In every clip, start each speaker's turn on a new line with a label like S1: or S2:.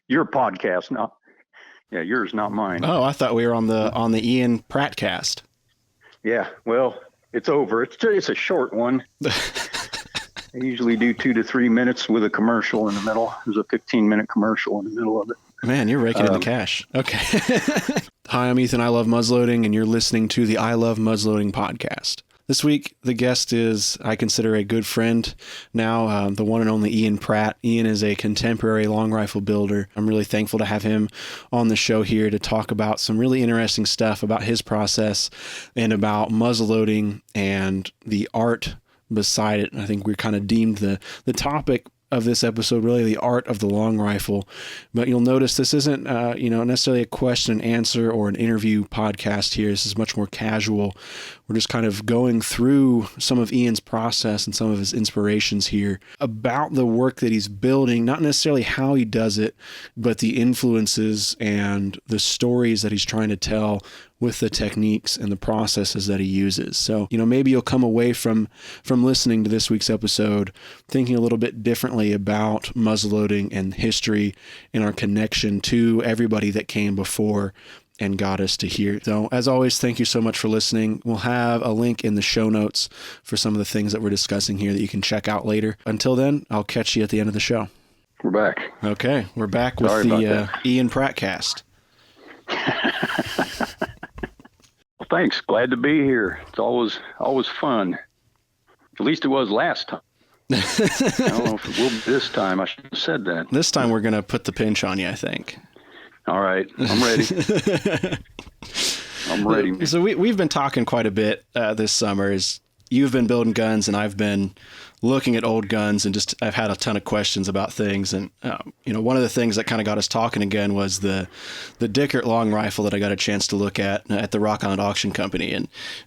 S1: your podcast, not yours, not mine.
S2: Oh, I thought we were on the Ian Pratt cast.
S1: Yeah, well, it's over. It's a short one. I usually do 2 to 3 minutes with a commercial in the middle. There's a 15-minute commercial in the middle of it.
S2: Man, you're raking in the cash. Okay. Hi, I'm Ethan. I love muzzleloading, and you're listening to the I Love Muzzleloading podcast. This week, the guest is, I consider, a good friend now, the one and only Ian Pratt. Ian is a contemporary long rifle builder. I'm really thankful to have him on the show here to talk about some really interesting stuff about his process and about muzzleloading and the art beside it. I think we kind of deemed the topic of this episode really the art of the long rifle, but you'll notice this isn't necessarily a question and answer or an interview podcast here. This is much more casual. We're just kind of going through some of Ian's process and some of his inspirations here about the work that he's building, not necessarily how he does it, but the influences and the stories that he's trying to tell with the techniques and the processes that he uses. So, maybe you'll come away from listening to this week's episode thinking a little bit differently about muzzleloading and history and our connection to everybody that came before and got us to here. So, as always, thank you so much for listening. We'll have a link in the show notes for some of the things that we're discussing here that you can check out later. Until then, I'll catch you at the end of the show.
S1: We're back.
S2: Okay, we're back with the Ian Pratt cast.
S1: Well, thanks. Glad to be here. It's always fun. At least it was last time. I don't know if it will be this time. I should have said that.
S2: This time we're going to put the pinch on you, I think.
S1: All right. I'm ready. I'm ready.
S2: So we've been talking quite a bit this summer. You've been building guns and I've been looking at old guns and I've had a ton of questions about things. And, one of the things that kind of got us talking again was the Dickert long rifle that I got a chance to look at the Rock Island Auction Company.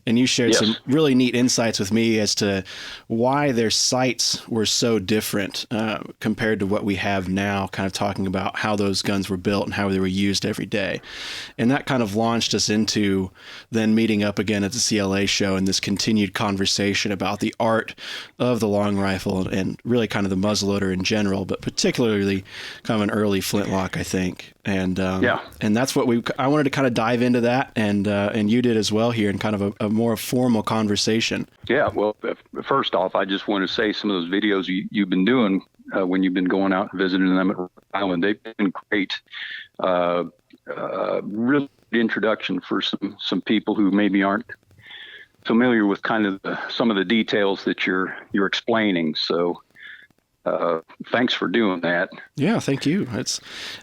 S2: And you shared some really neat insights with me as to why their sights were so different compared to what we have now, kind of talking about how those guns were built and how they were used every day. And that kind of launched us into then meeting up again at the CLA show and this continued conversation about the art of the long rifle and really kind of the muzzleloader in general, but particularly kind of an early flintlock, I think. And and that's what I wanted to kind of dive into that, and you did as well here in kind of a more formal conversation.
S1: Yeah, well, first off, I just want to say some of those videos you've been doing when you've been going out and visiting them at Rhode Island, they've been great. Really good introduction for some people who maybe aren't familiar with kind of some of the details that you're explaining. So thanks for doing that.
S2: Yeah, thank you.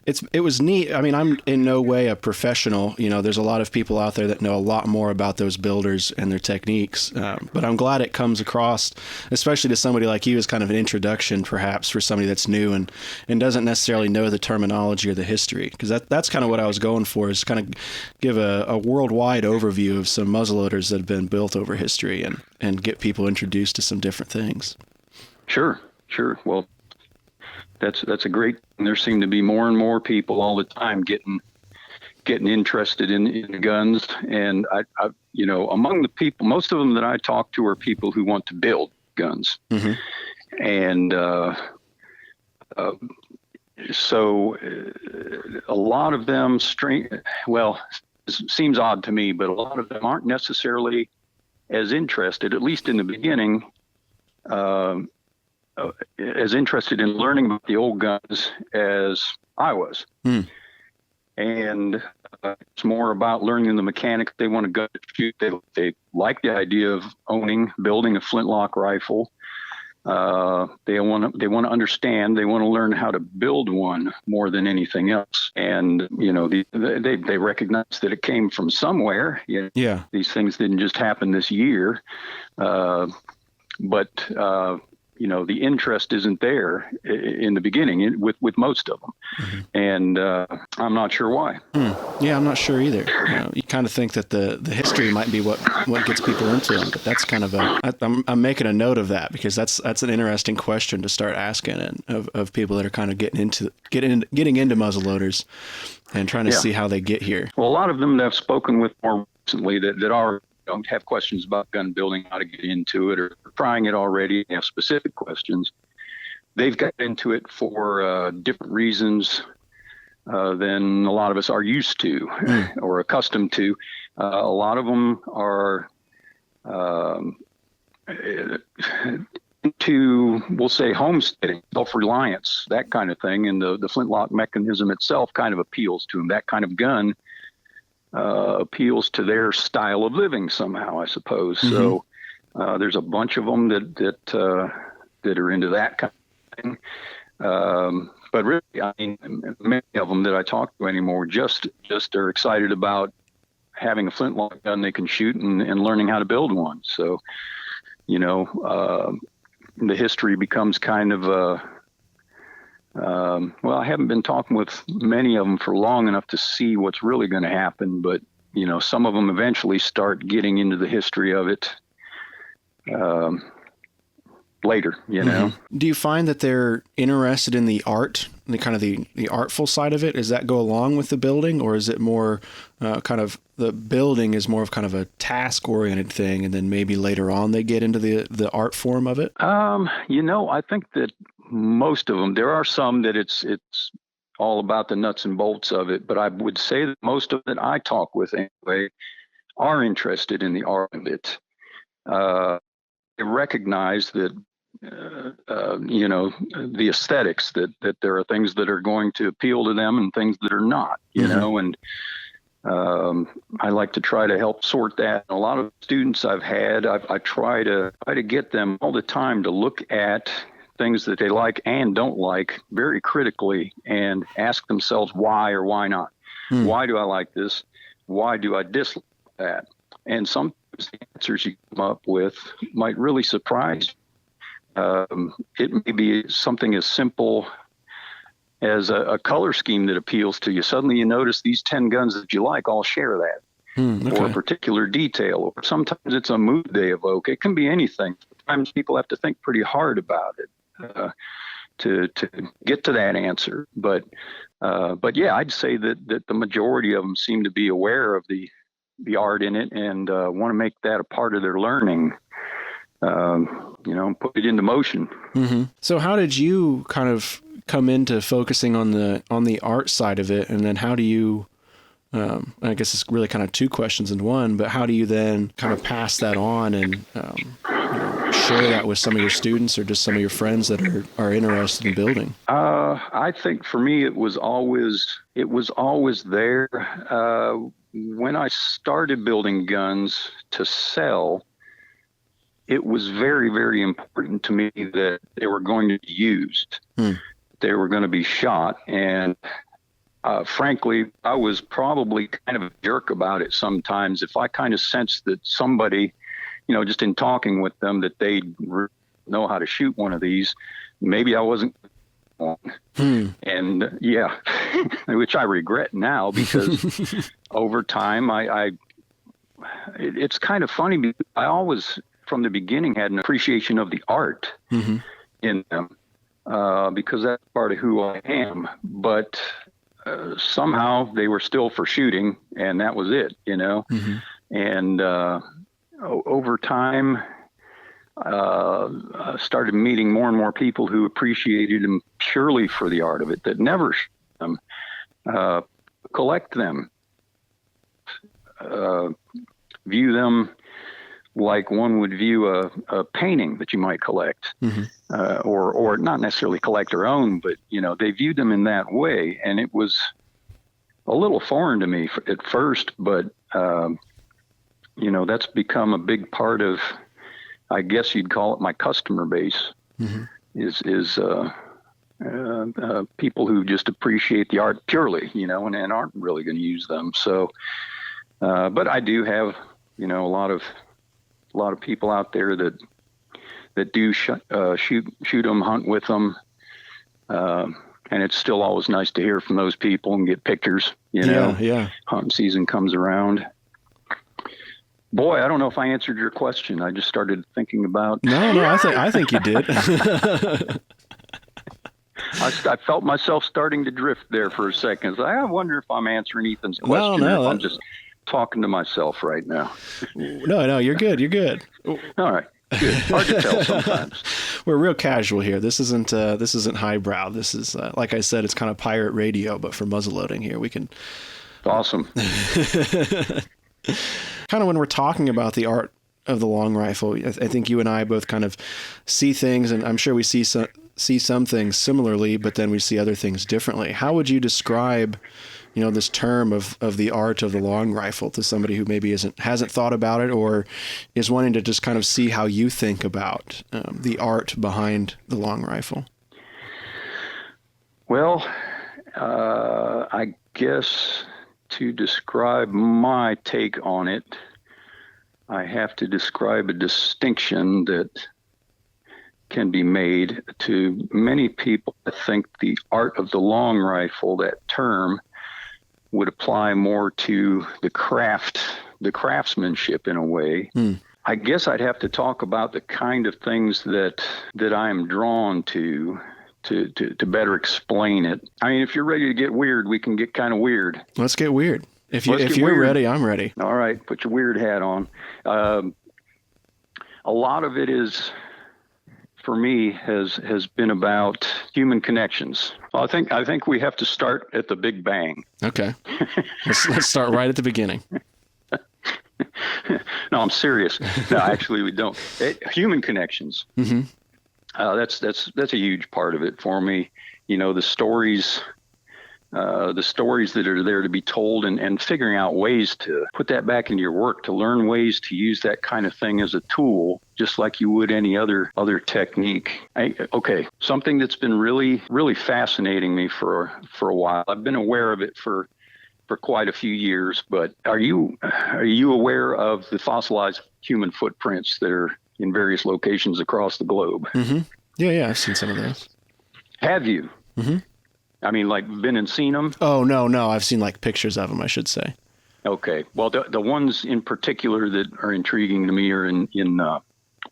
S2: It was neat. I mean, I'm in no way a professional. There's a lot of people out there that know a lot more about those builders and their techniques. But I'm glad it comes across, especially to somebody like you, as kind of an introduction, perhaps, for somebody that's new and doesn't necessarily know the terminology or the history. Because that's kind of what I was going for, is kind of give a worldwide overview of some muzzleloaders that have been built over history and get people introduced to some different things.
S1: Sure. Well, that's a great. There seem to be more and more people all the time getting interested in guns, and I among the people, most of them that I talk to are people who want to build guns, and so a lot of them it seems odd to me, but a lot of them aren't necessarily as interested, at least in the beginning. As interested in learning about the old guns as I was. And it's more about learning the mechanics. They want a gun to shoot. They like the idea of building a flintlock rifle. They want to understand. They want to learn how to build one more than anything else. And they recognize that it came from somewhere.
S2: Yeah.
S1: These things didn't just happen this year, but the interest isn't there in the beginning with most of them. And I'm not sure why.
S2: Yeah, I'm not sure either. You kind of think that the history might be what gets people into them, but that's kind of I'm making a note of that, because that's an interesting question to start asking, and of people that are kind of getting into muzzleloaders and trying to see how they get here.
S1: Well, a lot of them that I've spoken with more recently that are don't have questions about gun building, how to get into it, or trying it already, have specific questions. They've got into it for different reasons. than a lot of us are used to or accustomed to. A lot of them are into, we'll say, homesteading, self-reliance, that kind of thing. And the flintlock mechanism itself kind of appeals to them. That kind of gun appeals to their style of living somehow, I suppose. Mm-hmm. So there's a bunch of them that are into that kind of thing. But really, I mean, many of them that I talk to anymore just are excited about having a flintlock gun they can shoot and learning how to build one. So, the history becomes kind of well, I haven't been talking with many of them for long enough to see what's really going to happen, but some of them eventually start getting into the history of it later.
S2: Do you find that they're interested in the art, the kind of the artful side of it? Does that go along with the building, or is it more kind of the building is more of kind of a task oriented thing, and then maybe later on they get into the art form of it?
S1: I think that most of them, there are some that it's all about the nuts and bolts of it, but I would say that most of that I talk with anyway are interested in the art of it. They recognize that the aesthetics, that there are things that are going to appeal to them and things that are not, and I like to try to help sort that. A lot of students I've had, I try to get them all the time to look at things that they like and don't like very critically and ask themselves why or why not. Why do I like this? Why do I dislike that? And sometimes the answers you come up with might really surprise you. It may be something as simple as a color scheme that appeals to you. Suddenly you notice these 10 guns that you like all share that, okay. Or a particular detail, or sometimes it's a mood they evoke. It can be anything. Sometimes people have to think pretty hard about it to get to that answer. But yeah, I'd say that the majority of them seem to be aware of the art in it and want to make that a part of their learning. Put it into motion. Mm-hmm.
S2: So how did you kind of come into focusing on the art side of it? And then how do you, I guess it's really kind of two questions in one, but how do you then kind of pass that on and share that with some of your students or just some of your friends that are interested in building?
S1: I think for me, it was always there. When I started building guns to sell, it was very, very important to me that they were going to be used. They were going to be shot. And frankly, I was probably kind of a jerk about it sometimes. If I kind of sensed that somebody, just in talking with them, that they know how to shoot one of these, maybe I wasn't on. And yeah, which I regret now because over time, it's kind of funny because I always, from the beginning, had an appreciation of the art in them because that's part of who I am. But somehow they were still for shooting, and that was it, And over time, I started meeting more and more people who appreciated them purely for the art of it, that never shoot them, collect them, view them like one would view a painting that you might collect, or not necessarily collect or own, but, they viewed them in that way. And it was a little foreign to me at first, but, that's become a big part of, I guess you'd call it my customer base, is people who just appreciate the art purely, and aren't really going to use them. So, but I do have, a lot of people out there that do shoot them, hunt with them. And it's still always nice to hear from those people and get pictures,
S2: Yeah.
S1: Hunting season comes around. Boy, I don't know if I answered your question. I just started thinking about.
S2: No, I think you did.
S1: I felt myself starting to drift there for a second. I wonder if I'm answering Ethan's question.
S2: No,
S1: or if I'm just talking to myself right now.
S2: No, you're good. You're good.
S1: All right. Good. Hard to tell sometimes.
S2: We're real casual here. This isn't highbrow. This is like I said, it's kind of pirate radio, but for muzzleloading here, we can.
S1: Awesome.
S2: Kind of when we're talking about the art of the long rifle, I think you and I both kind of see things, and I'm sure we see some things similarly, but then we see other things differently. How would you describe, this term of the art of the long rifle to somebody who maybe hasn't thought about it, or is wanting to just kind of see how you think about the art behind the long rifle?
S1: Well, I guess to describe my take on it, I have to describe a distinction that can be made. To many people, I think the art of the long rifle, that term, would apply more to the craftsmanship in a way. I guess I'd have to talk about the kind of things that I am drawn to better explain it. I mean, if you're ready to get weird, we can get kind of weird.
S2: Let's get weird. If you're ready, I'm ready.
S1: All right, put your weird hat on. A lot of it is, for me, has been about human connections. Well, I think we have to start at the Big Bang.
S2: Okay, let's start right at the beginning.
S1: No, I'm serious. No, actually, we don't. Human connections. Mm-hmm. That's a huge part of it for me. The stories that are there to be told, and figuring out ways to put that back into your work, to learn ways to use that kind of thing as a tool, just like you would any other technique. Something that's been really, really fascinating me for a while. I've been aware of it for quite a few years, but are you aware of the fossilized human footprints that are in various locations across the globe?
S2: Mm-hmm. Yeah, I've seen some of those.
S1: Have you? Mm-hmm. I mean, like, been and seen them?
S2: Oh, no. I've seen, like, pictures of them, I should say.
S1: Okay. Well, the ones in particular that are intriguing to me are in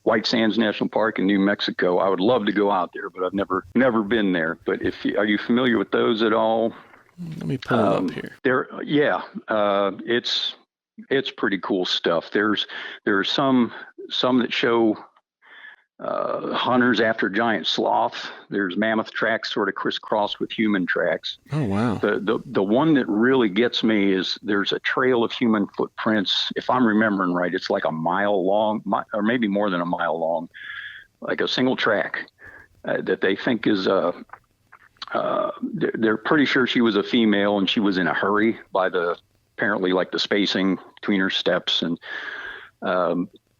S1: White Sands National Park in New Mexico. I would love to go out there, but I've never been there. But are you familiar with those at all?
S2: Let me pull them up here.
S1: It's pretty cool stuff. There are some that show hunters after giant sloth. There's mammoth tracks sort of crisscrossed with human tracks.
S2: Oh, wow.
S1: The one that really gets me is there's a trail of human footprints. If I'm remembering right, it's like a mile long, or maybe more than a mile long, like a single track that they think is they're pretty sure she was a female, and she was in a hurry by apparently like the spacing between her steps. And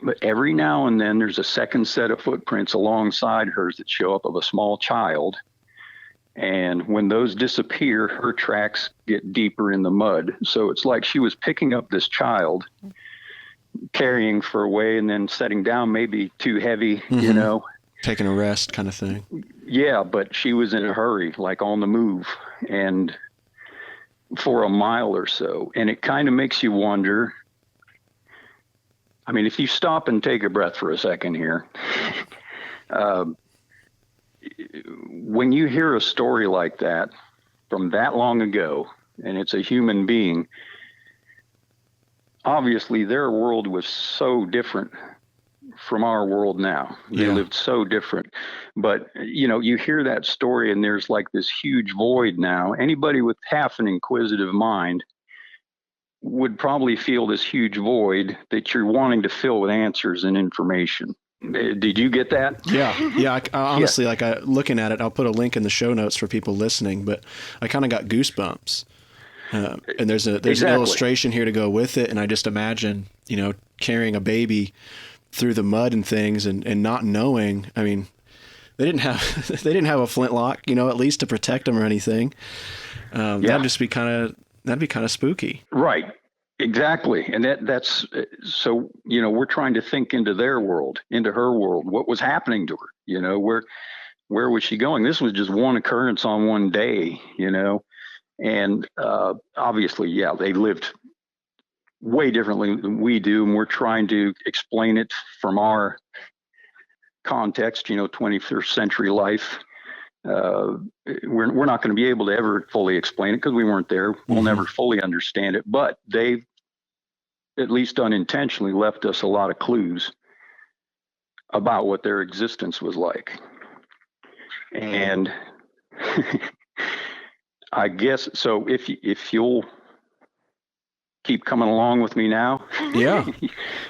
S1: but every now and then there's a second set of footprints alongside hers that show up of a small child. And when those disappear, her tracks get deeper in the mud. So it's like she was picking up this child, carrying for a way, and then setting down, maybe too heavy,
S2: mm-hmm. Taking a rest kind of thing.
S1: Yeah, but she was in a hurry, like on the move, and for a mile or so. And it kind of makes you wonder. I mean, if you stop and take a breath for a second here, when you hear a story like that from that long ago, and it's a human being, obviously their world was so different from our world now. They lived so different. But, you hear that story and there's like this huge void now. Anybody with half an inquisitive mind would probably feel this huge void that you're wanting to fill with answers and information. Did you get that?
S2: Yeah. Honestly, like looking at it, I'll put a link in the show notes for people listening, but I kind of got goosebumps. And there's an illustration here to go with it. And I just imagine, carrying a baby through the mud and things and not knowing. I mean, they didn't have a flintlock, at least to protect them or anything. That'd just be that'd be kind of spooky.
S1: Right. Exactly. And that's so, we're trying to think into their world, into her world. What was happening to her? Where was she going? This was just one occurrence on one day, and obviously, they lived way differently than we do. And we're trying to explain it from our context, 21st century life. We're not going to be able to ever fully explain it because we weren't there. We'll never fully understand it, but they've at least unintentionally left us a lot of clues. about what their existence was like. And I guess so. If you'll keep coming along with me now,
S2: yeah,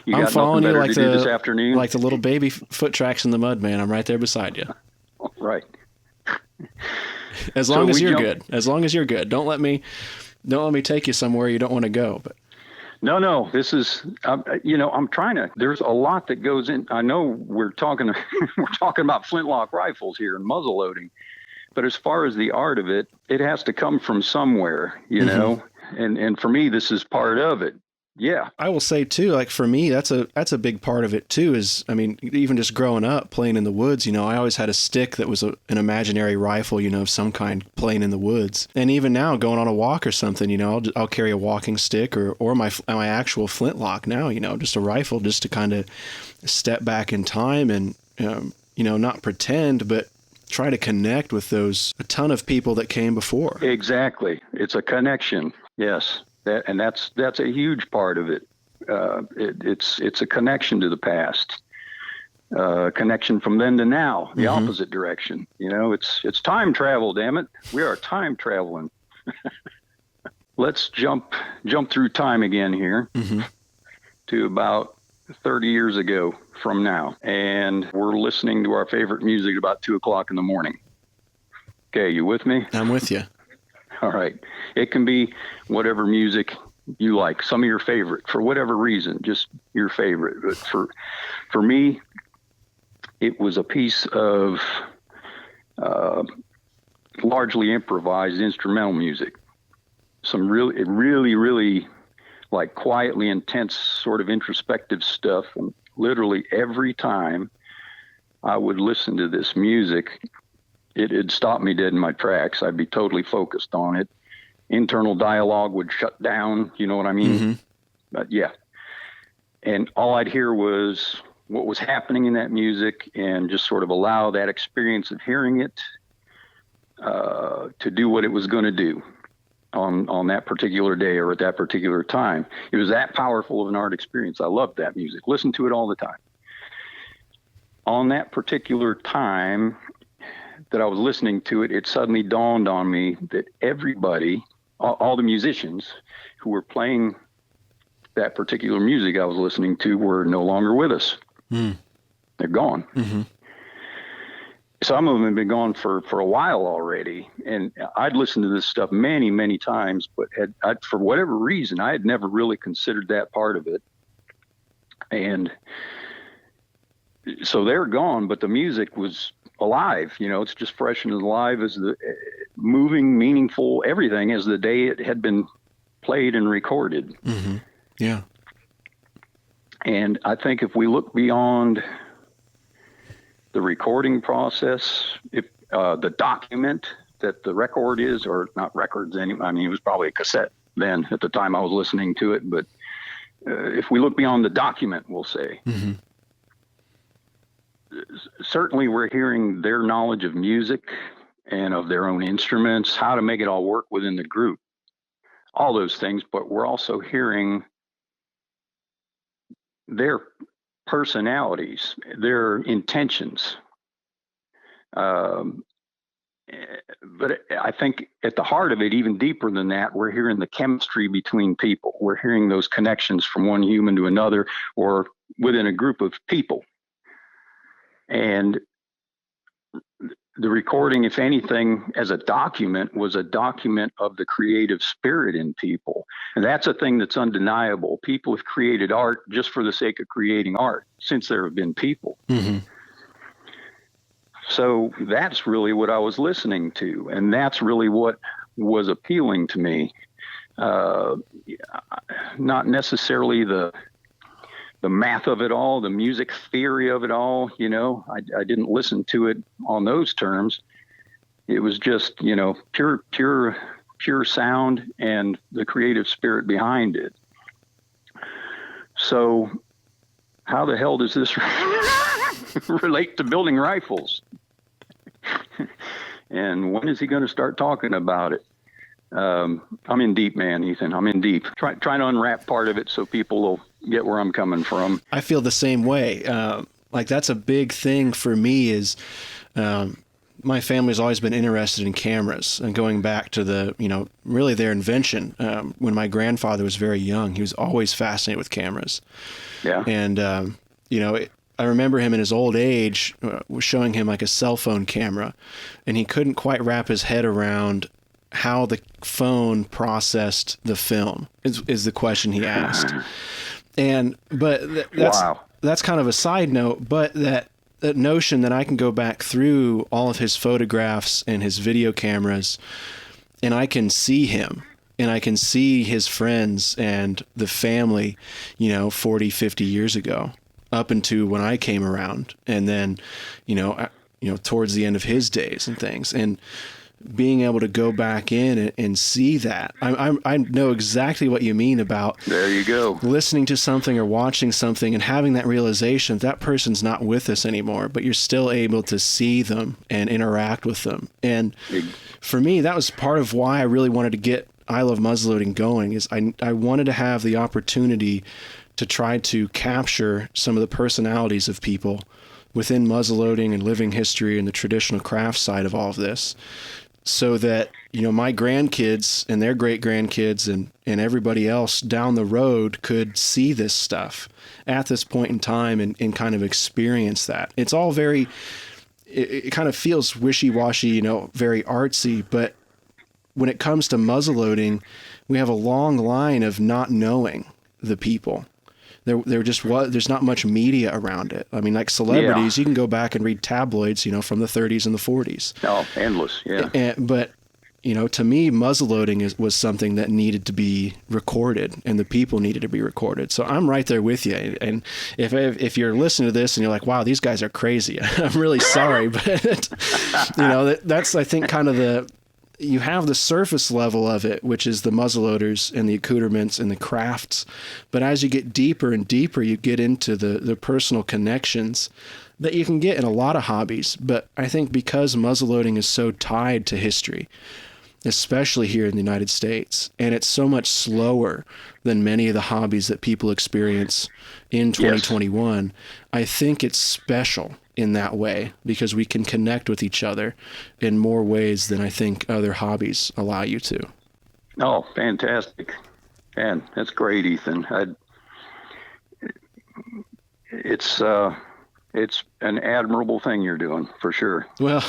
S1: you
S2: I'm
S1: got
S2: following
S1: nothing
S2: you
S1: better to do this afternoon.
S2: like the little baby foot tracks in the mud, man. I'm right there beside you.
S1: Right.
S2: As long as you're good. As long as you're good. Don't let me take you somewhere you don't want to go. But
S1: no, this is, I'm trying to. There's a lot that goes in. I know we're talking about flintlock rifles here and muzzle loading, but as far as the art of it, it has to come from somewhere, you know. And for me, this is part of it. Yeah.
S2: I will say too, like for me, that's a big part of it too, is, I mean, even just growing up playing in the woods, I always had a stick that was an imaginary rifle, of some kind, playing in the woods. And even now going on a walk or something, I'll carry a walking stick or my actual flintlock now, just a rifle, just to kind of step back in time and, not pretend, but try to connect with a ton of people that came before.
S1: Exactly. It's a connection. Yes. That's a huge part of it. It's a connection to the past, connection from then to now, the opposite direction. It's time travel. Damn it, we are time traveling. Let's jump through time again here to about 30 years ago from now, and we're listening to our favorite music at about 2:00 in the morning. Okay, you with me?
S2: I'm with you.
S1: All right. It can be whatever music you like, some of your favorite, for whatever reason, just your favorite. But for me, it was a piece of largely improvised instrumental music. Some really like quietly intense sort of introspective stuff. And literally every time I would listen to this music, it'd stop me dead in my tracks. I'd be totally focused on it. Internal dialogue would shut down. You know what I mean? But yeah. And all I'd hear was what was happening in that music, and just sort of allow that experience of hearing it to do what it was going to do on that particular day or at that particular time. It was that powerful of an art experience. I loved that music. Listen to it all the time. On that particular time that I was listening to it, it suddenly dawned on me that everybody, all the musicians who were playing that particular music I was listening to, were no longer with us. They're gone. Some of them have been gone for a while already. And I'd listened to this stuff many, many times, but for whatever reason, I had never really considered that part of it. And so they're gone, but the music was alive. It's just fresh and alive as the moving, meaningful, everything as the day it had been played and recorded.
S2: Yeah.
S1: And I think if we look beyond the recording process, if the document that the record is, or not records anymore, I mean, it was probably a cassette then at the time I was listening to it, but if we look beyond the document, we'll say, certainly we're hearing their knowledge of music and of their own instruments, how to make it all work within the group, all those things, but we're also hearing their personalities, their intentions. But I think at the heart of it, even deeper than that, we're hearing the chemistry between people. We're hearing those connections from one human to another, or within a group of people. And the recording, if anything, as a document, was a document of the creative spirit in people. And that's a thing that's undeniable. People have created art just for the sake of creating art since there have been people. So that's really what I was listening to. And that's really what was appealing to me. Not necessarily the math of it all, the music theory of it all, I didn't listen to it on those terms. It was just, pure sound and the creative spirit behind it. So how the hell does this relate to building rifles? And when is he going to start talking about it? I'm in deep, man, Ethan. I'm in deep. Trying to unwrap part of it so people will get where I'm coming from.
S2: I feel the same way. Like that's a big thing for me is, my family's always been interested in cameras, and going back to the, really their invention. When my grandfather was very young, he was always fascinated with cameras.
S1: Yeah.
S2: And, I remember him in his old age was showing him like a cell phone camera, and he couldn't quite wrap his head around how the phone processed the film is the question he asked. That's kind of a side note, but that notion that I can go back through all of his photographs and his video cameras, and I can see him, and I can see his friends and the family, 40, 50 years ago, up into when I came around, and then, towards the end of his days and things, and being able to go back in and see that. I know exactly what you mean about,
S1: there you go,
S2: listening to something or watching something and having that realization that person's not with us anymore, but you're still able to see them and interact with them. And for me, that was part of why I really wanted to get I Love Muzzleloading going, is I wanted to have the opportunity to try to capture some of the personalities of people within muzzleloading and living history and the traditional craft side of all of this, so that, my grandkids and their great-grandkids and everybody else down the road could see this stuff at this point in time and kind of experience that. It's all very, it kind of feels wishy-washy, very artsy, but when it comes to muzzleloading, we have a long line of not knowing the people. There's not much media around it. I mean, like celebrities, you can go back and read tabloids, from the 30s and the 40s.
S1: Oh, endless, yeah.
S2: But, to me, muzzleloading was something that needed to be recorded, and the people needed to be recorded. So I'm right there with you. And if you're listening to this and you're like, wow, these guys are crazy, I'm really sorry. But, that's, I think, kind of you have the surface level of it, which is the muzzleloaders and the accoutrements and the crafts. But as you get deeper and deeper, you get into the personal connections that you can get in a lot of hobbies. But I think because muzzleloading is so tied to history, especially here in the United States, and it's so much slower than many of the hobbies that people experience in 2021, I think it's special in that way, because we can connect with each other in more ways than I think other hobbies allow you to.
S1: Oh, fantastic. Man, that's great, Ethan. It's an admirable thing you're doing, for sure.
S2: Well,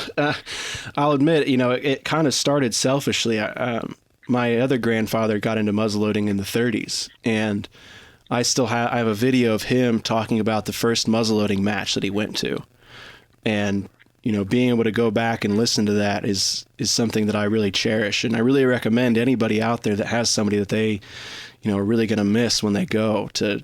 S2: I'll admit, it kind of started selfishly. My other grandfather got into muzzleloading in the 30s, and I have a video of him talking about the first muzzleloading match that he went to. And, being able to go back and listen to that is something that I really cherish. And I really recommend anybody out there that has somebody that they, are really going to miss when they go to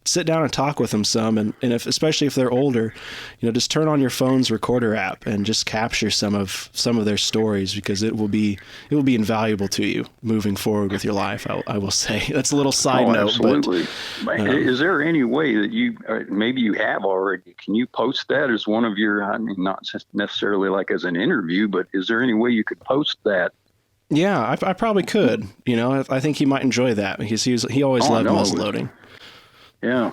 S2: sit down and talk with them some. And especially if they're older, just turn on your phone's recorder app and just capture some of their stories, because it will be invaluable to you moving forward with your life. I will say that's a little side note.
S1: Absolutely. But, is there any way that maybe you have already, can you post that as one of your, not necessarily like as an interview, but is there any way you could post that?
S2: Yeah, I probably could. I think he might enjoy that, because he always loved muzzleloading.
S1: Yeah.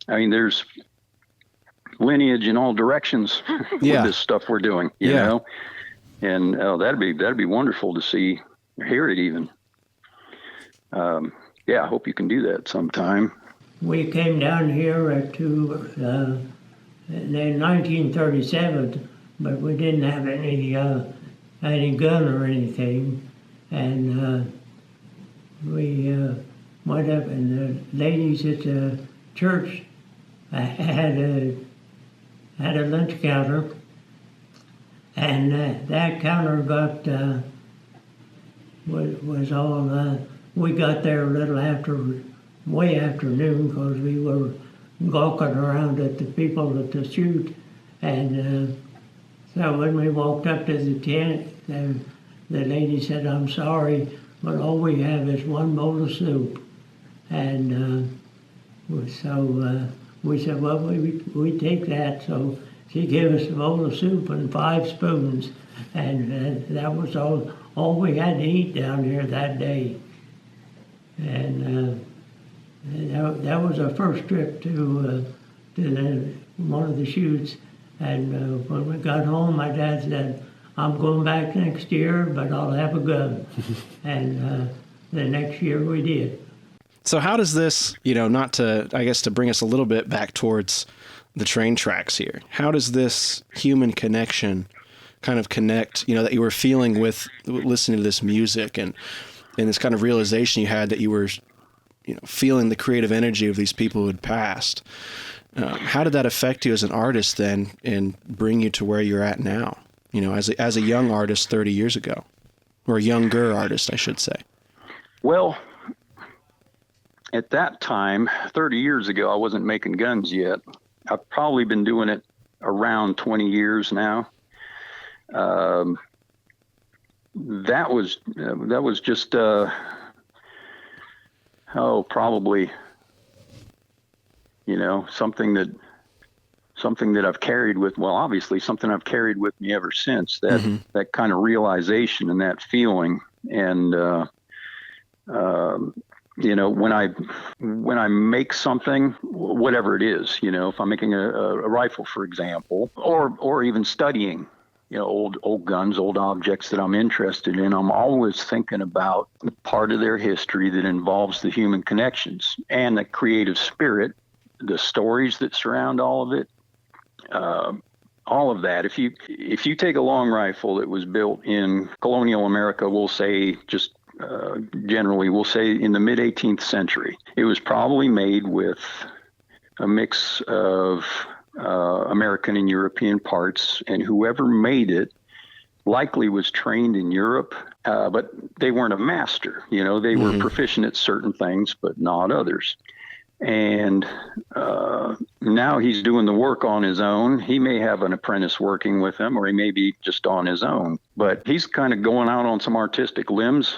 S1: There's lineage in all directions with this stuff we're doing, you know, and that'd be wonderful to see, hear it even. I hope you can do that sometime.
S3: We came down here in 1937, but we didn't have any gun or anything, and we went up, and the ladies at the church had a lunch counter, and that counter was all. We got there a little way after noon, because we were gawking around at the people at the chute, and so when we walked up to the tent, the lady said, "I'm sorry, but all we have is one bowl of soup." And so we said, well, we take that. So she gave us a bowl of soup and 5 spoons, and that was all we had to eat down here that day. And And that was our first trip to one of the shoots. And when we got home, my dad said, "I'm going back next year, but I'll have a gun." And the next year we did.
S2: So how does this, not to, I guess, to bring us a little bit back towards the train tracks here, how does this human connection kind of connect, that you were feeling with listening to this music and this kind of realization you had that you were, feeling the creative energy of these people who had passed? How did that affect you as an artist then and bring you to where you're at now, as a young artist 30 years ago, or a younger artist, I should say?
S1: Well, at that time, 30 years ago, I wasn't making guns yet. I've probably been doing it around 20 years now. That was just, probably, something that I've carried with, obviously something I've carried with me ever since, that kind of realization and that feeling. And, when I make something, whatever it is, if I'm making a rifle, for example, or even studying, old guns, old objects that I'm interested in, I'm always thinking about the part of their history that involves the human connections and the creative spirit, the stories that surround all of it. All of that. If you take a long rifle that was built in colonial America, we'll say generally, we'll say in the mid 18th century, it was probably made with a mix of American and European parts, and whoever made it likely was trained in Europe, but they weren't a master. They were proficient at certain things, but not others. And now he's doing the work on his own. He may have an apprentice working with him, or he may be just on his own. But he's kind of going out on some artistic limbs,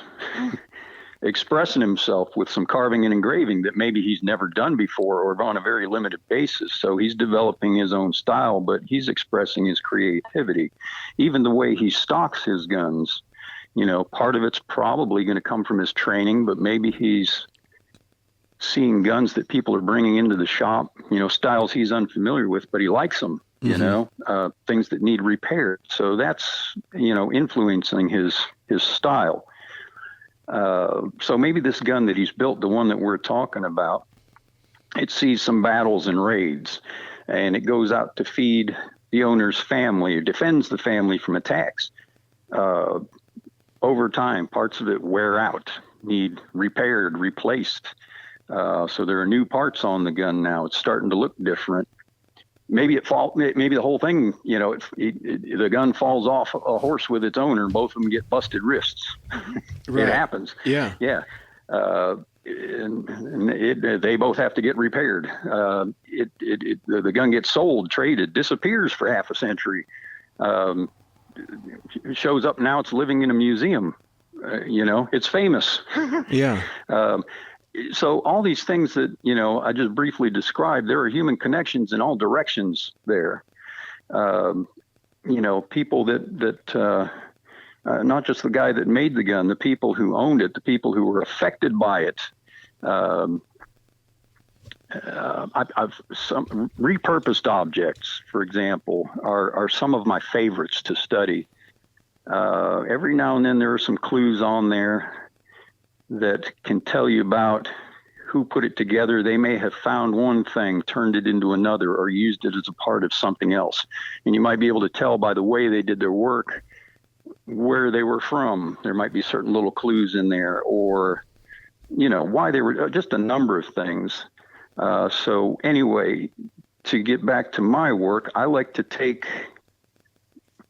S1: expressing himself with some carving and engraving that maybe he's never done before or on a very limited basis. So he's developing his own style, but he's expressing his creativity. Even the way he stocks his guns, part of it's probably going to come from his training, but maybe he's seeing guns that people are bringing into the shop, styles he's unfamiliar with, but he likes them, things that need repaired. So that's, influencing his style. So maybe this gun that he's built, the one that we're talking about, it sees some battles and raids, and it goes out to feed the owner's family or defends the family from attacks. Over time, parts of it wear out, need repaired, replaced. So there are new parts on the gun now. It's starting to look different. Maybe the whole thing, the gun falls off a horse with its owner, and both of them get busted wrists. Right. It happens. Yeah. Yeah. They both have to get repaired. The gun gets sold, traded, disappears for half a century. It shows up now. It's living in a museum. It's famous. Yeah. So all these things that, I just briefly described, there are human connections in all directions there. People that not just the guy that made the gun, the people who owned it, the people who were affected by it. I've some repurposed objects, for example, are some of my favorites to study. Every now and then there are some clues on there that can tell you about who put it together. They may have found one thing, turned it into another, or used it as a part of something else. And you might be able to tell by the way they did their work where they were from. There might be certain little clues in there, or, why they were, just a number of things. So anyway, to get back to my work, I like to take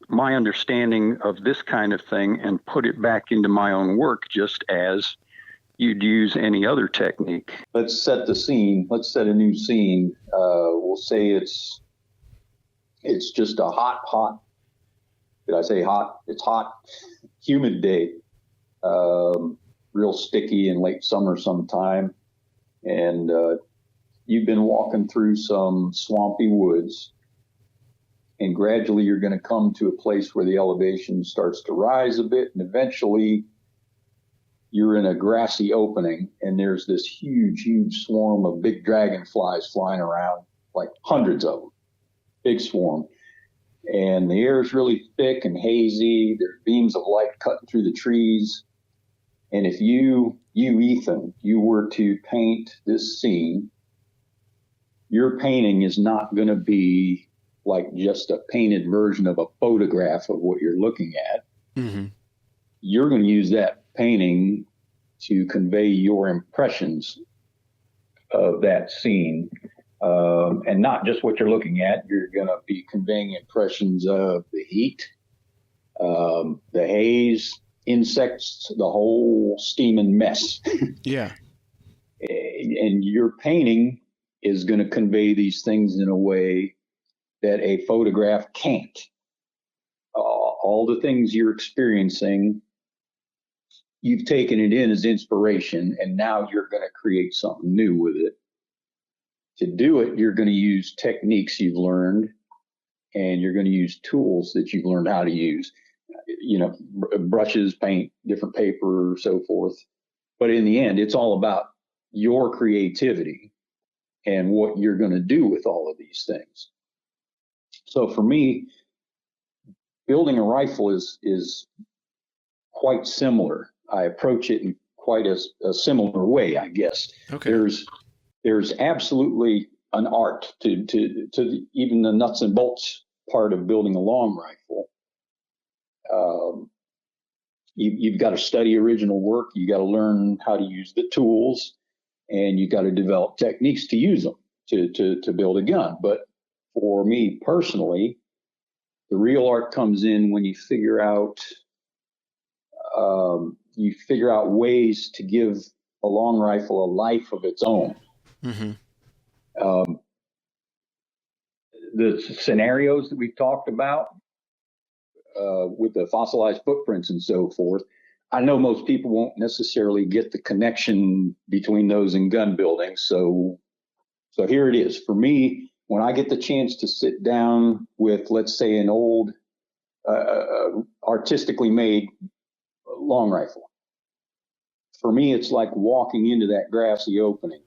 S1: my understanding of this kind of thing and put it back into my own work, just as you'd use any other technique. Let's set the scene. Let's set a new scene. We'll say it's just a hot, did I say hot? It's hot, humid day, real sticky in late summer sometime. And you've been walking through some swampy woods, and gradually you're going to come to a place where the elevation starts to rise a bit, and eventually you're in a grassy opening and there's this huge swarm of big dragonflies flying around, like hundreds of them, big swarm. And the air is really thick and hazy. There's beams of light cutting through the trees. And if you, Ethan, you were to paint this scene, your painting is not going to be like just a painted version of a photograph of what you're looking at. Mm-hmm. You're going to use that painting to convey your impressions of that scene. And not just what you're looking at. You're going to be conveying impressions of the heat, the haze, insects, the whole steaming mess.
S2: Yeah.
S1: And your painting is going to convey these things in a way that a photograph can't. All the things you're experiencing, you've taken it in as inspiration, and now you're going to create something new with it. To do it, you're going to use techniques you've learned, and you're going to use tools that you've learned how to use. You know, brushes, paint, different paper, so forth. But in the end, it's all about your creativity and what you're going to do with all of these things. So for me, building a rifle is quite similar. I approach it in quite a similar way, I guess.
S2: Okay.
S1: There's absolutely an art to even the nuts and bolts part of building a long rifle. You've got to study original work. You got to learn how to use the tools, and you got to develop techniques to use them to build a gun. But for me personally, the real art comes in when you figure out ways to give a long rifle a life of its own. Mm-hmm. The scenarios that we've talked about with the fossilized footprints and so forth, I know most people won't necessarily get the connection between those and gun building. So here it is. For me, when I get the chance to sit down with, let's say, an old artistically made long rifle, for me, it's like walking into that grassy opening.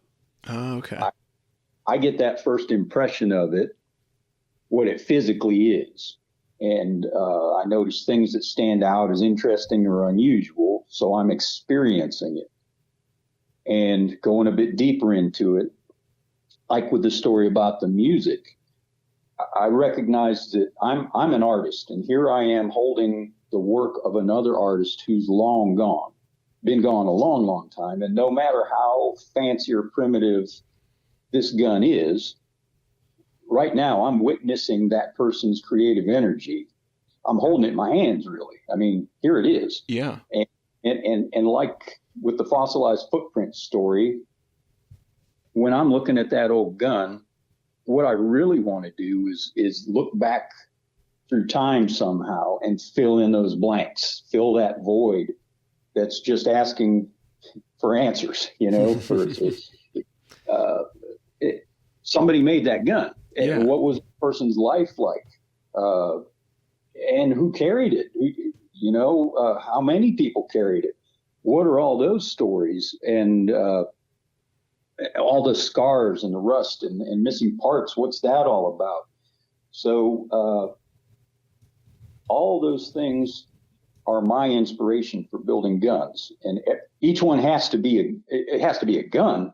S2: Oh, okay.
S1: I get that first impression of it, what it physically is. And I notice things that stand out as interesting or unusual. So I'm experiencing it and going a bit deeper into it. Like with the story about the music, I recognize that I'm an artist, and here I am holding the work of another artist who's long gone, been gone a long time. And no matter how fancy or primitive this gun is, right now I'm witnessing that person's creative energy. I'm holding it in my hands, really. I mean, here it is.
S2: Yeah.
S1: And like with the fossilized footprint story, when I'm looking at that old gun, what I really want to do is look back through time somehow and fill in those blanks, fill that void that's just asking for answers, you know, somebody made that gun.
S2: Yeah.
S1: And what was the person's life like? And who carried it? You know, how many people carried it? What are all those stories? And all the scars and the rust and missing parts, what's that all about? So all those things are my inspiration for building guns. And each one has to be a gun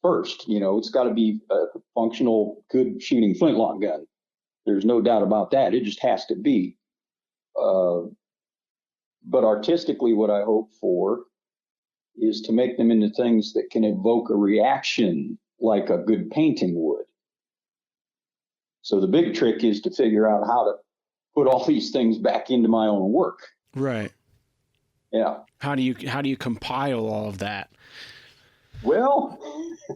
S1: first. You know, it's got to be a functional, good shooting flintlock gun. There's no doubt about that. It just has to be. But artistically, what I hope for is to make them into things that can evoke a reaction like a good painting would. So the big trick is to figure out how to put all these things back into my own work.
S2: Right.
S1: Yeah.
S2: How do you compile all of that?
S1: Well,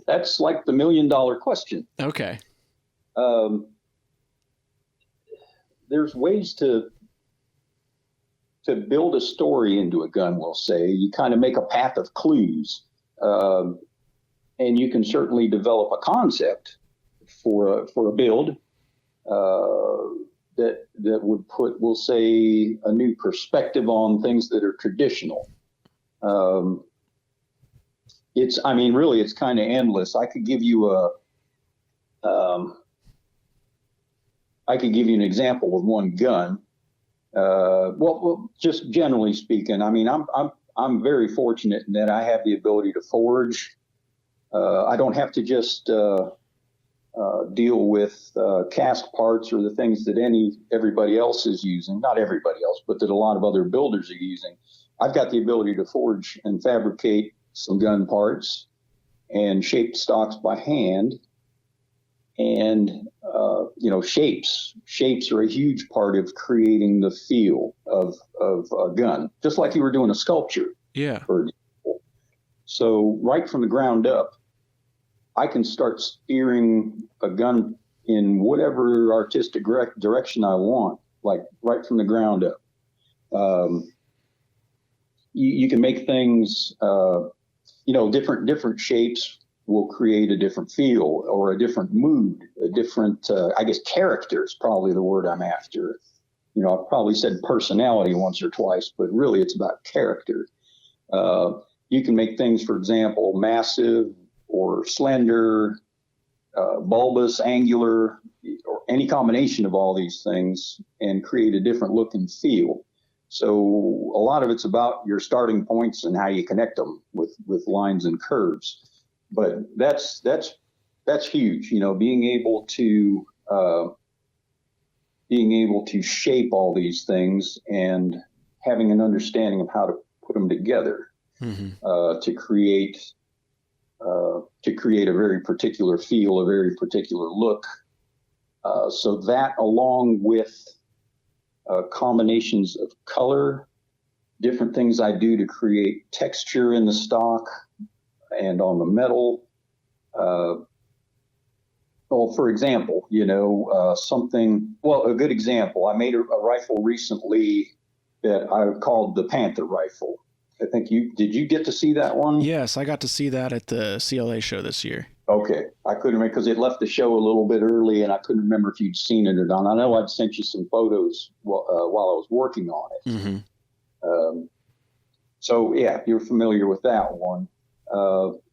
S1: that's like the $1 million question.
S2: Okay.
S1: There's ways to build a story into a gun, we'll say. You kind of make a path of clues, and you can certainly develop a concept for a build that would put, we'll say, a new perspective on things that are traditional. I mean, really, it's kind of endless. I could give you an example of one gun. Well, just generally speaking, I mean, I'm very fortunate in that I have the ability to forge. I don't have to just deal with cast parts or the things that everybody else is using. Not everybody else, but that a lot of other builders are using. I've got the ability to forge and fabricate some gun parts and shape stocks by hand. And, shapes are a huge part of creating the feel of a gun, just like you were doing a sculpture.
S2: Yeah.
S1: For example. So right from the ground up, I can start steering a gun in whatever artistic direction I want, like right from the ground up. You can make things, different shapes will create a different feel or a different mood, a different, I guess, character is probably the word I'm after. I've probably said personality once or twice, but really it's about character. You can make things, for example, massive or slender, bulbous, angular, or any combination of all these things and create a different look and feel. So a lot of it's about your starting points and how you connect them with lines and curves. But that's huge, being able to shape all these things and having an understanding of how to put them together to create a very particular feel, a very particular look. So that, along with combinations of color, different things I do to create texture in the stock and on the metal. For example, a good example, I made a rifle recently that I called the Panther Rifle. I think did you get to see that one?
S2: Yes, I got to see that at the CLA show this year.
S1: Okay. I couldn't remember because it left the show a little bit early and I couldn't remember if you'd seen it or not. I know I'd sent you some photos while I was working on it.
S2: Mm-hmm.
S1: So yeah, you're familiar with that one.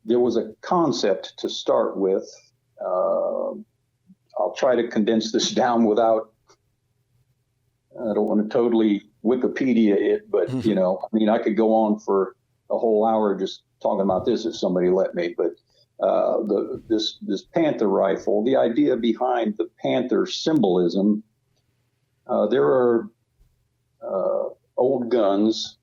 S1: There was a concept to start with. I'll try to condense this down without, I don't want to totally Wikipedia it, but I could go on for a whole hour just talking about this if somebody let me. But this Panther rifle, the idea behind the Panther symbolism, there are old guns,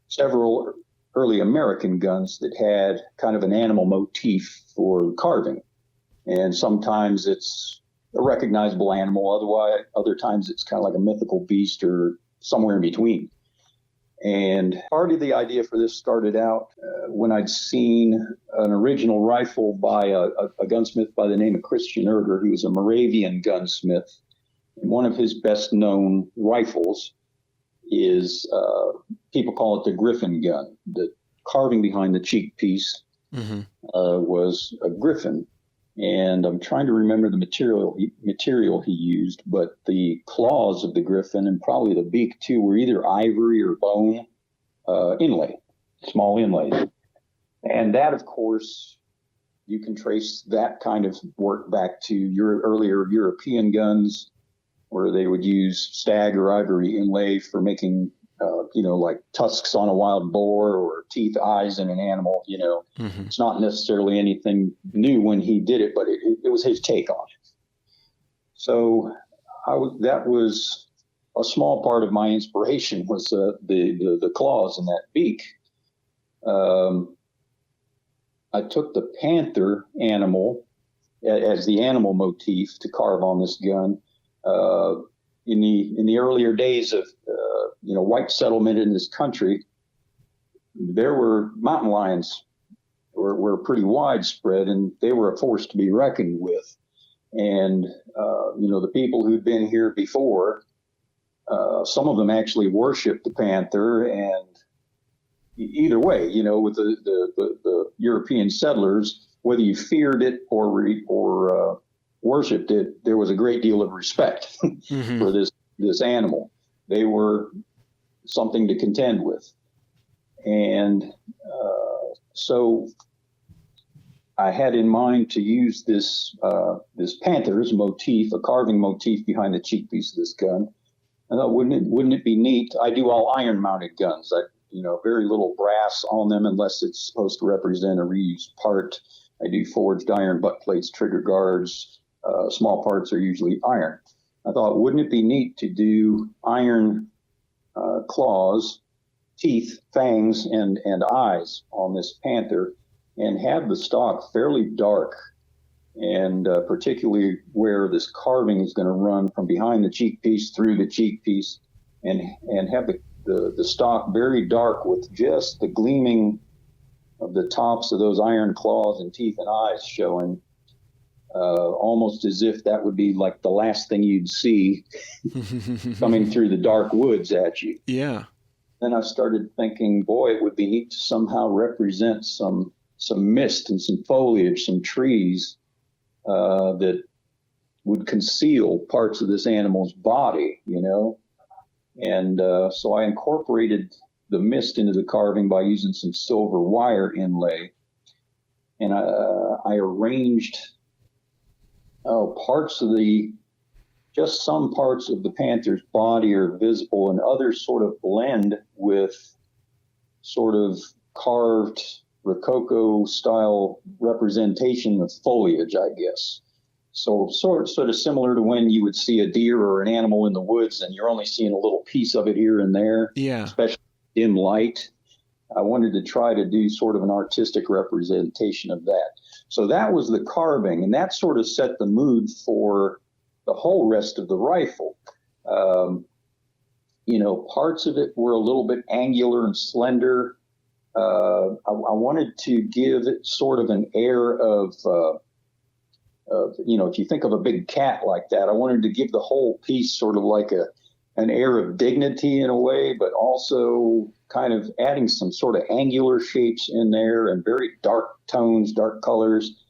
S1: several early American guns that had kind of an animal motif for carving. And sometimes it's a recognizable animal. Other times it's kind of like a mythical beast or somewhere in between. And part of the idea for this started out when I'd seen an original rifle by a gunsmith by the name of Christian Erger, who was a Moravian gunsmith. And one of his best known rifles is, people call it the Griffin gun. The carving behind the cheek piece was a griffin. And I'm trying to remember the material he used, but the claws of the griffin and probably the beak too were either ivory or bone inlay, small inlays. And that, of course, you can trace that kind of work back to your earlier European guns, where they would use stag or ivory inlay for making, like tusks on a wild boar or teeth, eyes in an animal. It's not necessarily anything new when he did it, but it was his take on it. So that was a small part of my inspiration was the claws in that beak. I took the panther animal as the animal motif to carve on this gun. In the earlier days of white settlement in this country, there were mountain lions were pretty widespread, and they were a force to be reckoned with. And the people who'd been here before, some of them actually worshipped the panther. And either way, with the European settlers, whether you feared it or worshipped it, there was a great deal of respect for this animal. They were something to contend with. And so I had in mind to use this Panther's motif, a carving motif behind the cheek piece of this gun. I thought, wouldn't it be neat? I do all iron mounted guns. Very little brass on them unless it's supposed to represent a reused part. I do forged iron butt plates, trigger guards. Small parts are usually iron. I thought, wouldn't it be neat to do iron claws, teeth, fangs, and eyes on this Panther, and have the stock fairly dark, and particularly where this carving is going to run from behind the cheek piece through the cheek piece, and have the stock very dark with just the gleaming of the tops of those iron claws and teeth and eyes showing, almost as if that would be like the last thing you'd see coming through the dark woods at you.
S2: Yeah.
S1: Then I started thinking, boy, it would be neat to somehow represent some mist and some foliage, some trees that would conceal parts of this animal's body, And so I incorporated the mist into the carving by using some silver wire inlay. And I arranged just some parts of the Panther's body are visible, and others sort of blend with sort of carved Rococo style representation of foliage, I guess. So sort of similar to when you would see a deer or an animal in the woods and you're only seeing a little piece of it here and there, especially dim light. I wanted to try to do sort of an artistic representation of that. So that was the carving, and that sort of set the mood for the whole rest of the rifle. Parts of it were a little bit angular and slender. I wanted to give it sort of an air of, if you think of a big cat like that, I wanted to give the whole piece sort of like an air of dignity in a way, but also kind of adding some sort of angular shapes in there and very dark tones, dark colors,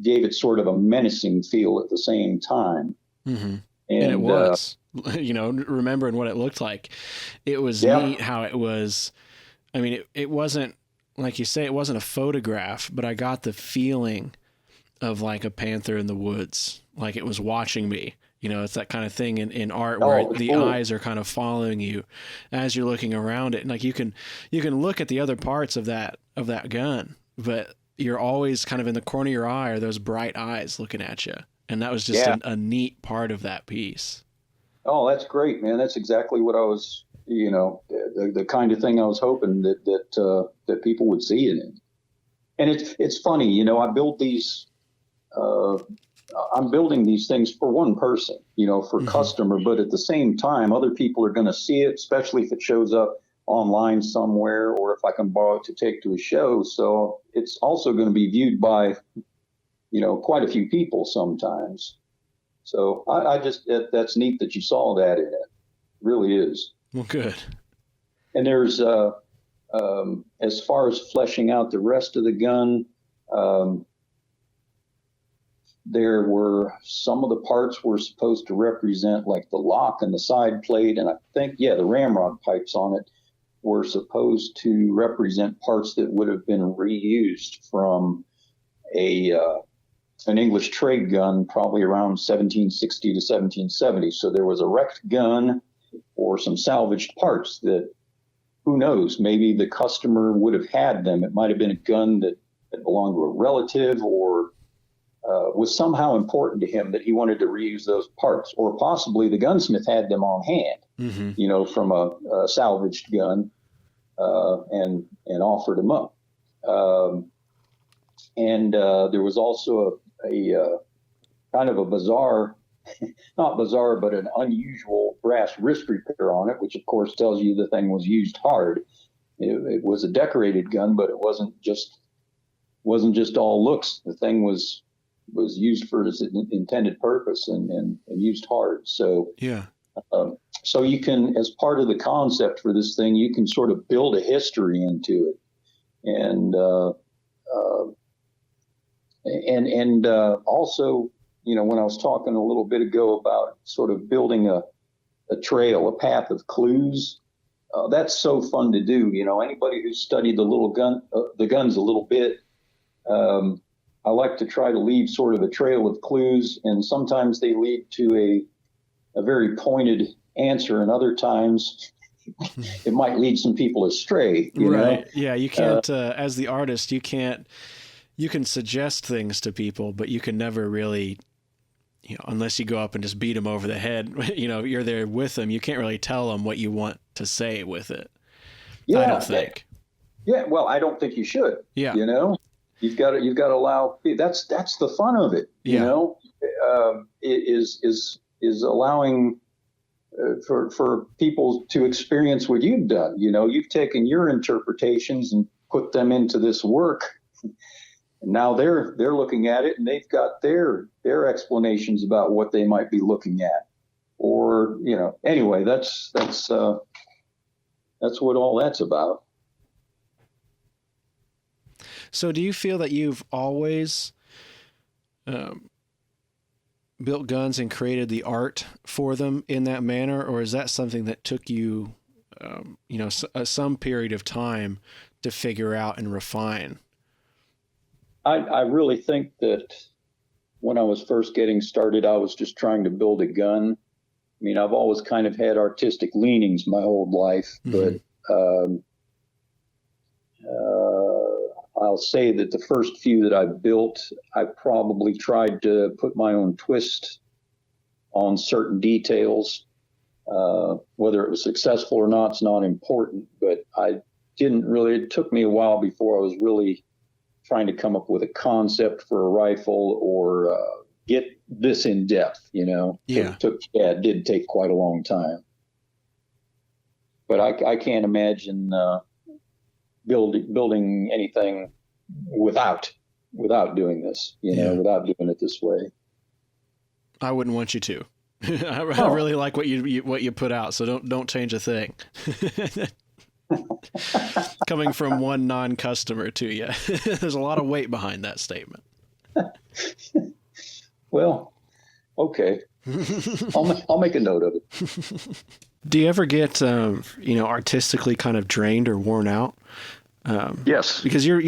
S1: gave it sort of a menacing feel at the same time.
S2: Mm-hmm. And it was, remembering what it looked like, it was neat how it was. I mean, it wasn't, like you say, it wasn't a photograph, but I got the feeling of like a panther in the woods, like it was watching me. It's that kind of thing in art where the eyes are kind of following you as you're looking around it. And like you can look at the other parts of that gun, but you're always kind of in the corner of your eye are those bright eyes looking at you. And that was just a neat part of that piece. Oh, that's great, man. That's exactly what I was, the kind of thing I was hoping that people would see it in. And it's funny, I build these, I'm building these things for one person, for customer, but at the same time, other people are going to see it, especially if it shows up online somewhere, or if I can borrow it to take to a show. So it's also going to be viewed by, quite a few people sometimes. So I just, that's neat that you saw that in it. It really is. Well, good. And there's, as far as fleshing out the rest of the gun, there were some of the parts were supposed to represent like the lock and the side plate. And I think, the ramrod pipes on it were supposed to represent parts that would have been reused from an English trade gun, probably around 1760 to 1770. So there was a wrecked gun or some salvaged parts that, who knows, maybe the customer would have had them. It might have been a gun that belonged to a relative or was somehow important to him that he wanted to reuse those parts, or possibly the gunsmith had them on hand, from a salvaged gun, and offered them up. And there was also a kind of a bizarre, not bizarre, but an unusual brass wrist repair on it, which of course tells you the thing was used hard. It was a decorated gun, but it wasn't just all looks. The thing was used for its intended purpose and used hard. So so you can, as part of the concept for this thing, you can sort of build a history into it, and also, when I was talking a little bit ago about sort of building a trail, a path of clues, that's so fun to do. Anybody who's studied the guns a little bit
S1: I like to try to leave sort of a trail of clues, and sometimes they lead to a very pointed answer, and other times it might lead some people astray. You know?
S2: Yeah, you can't, as the artist, you can suggest things to people, but you can never really, unless you go up and just beat them over the head, you're there with them. You can't really tell them what you want to say with it.
S1: Yeah,
S2: I don't think.
S1: Yeah, well, I don't think you should.
S2: Yeah.
S1: You've got to allow. That's the fun of it. It is allowing for people to experience what you've done. You've taken your interpretations and put them into this work. And now they're looking at it, and they've got their explanations about what they might be looking at. Or anyway, that's what all that's about.
S2: So do you feel that you've always built guns and created the art for them in that manner, or is that something that took you, some period of time to figure out and refine?
S1: I really think that when I was first getting started, I was just trying to build a gun. I mean, I've always kind of had artistic leanings my whole life, but I'll say that the first few that I built, I probably tried to put my own twist on certain details. Whether it was successful or not is not important, but it took me a while before I was really trying to come up with a concept for a rifle or get this in depth, Yeah. It did take quite a long time. But I can't imagine building anything without doing this, without doing it this way.
S2: I wouldn't want you to. I really like what you put out, so don't change a thing. Coming from one non-customer to you, there's a lot of weight behind that statement.
S1: Well, okay. I'll make a note of it.
S2: Do you ever get, artistically kind of drained or worn out?
S1: Yes.
S2: Because you're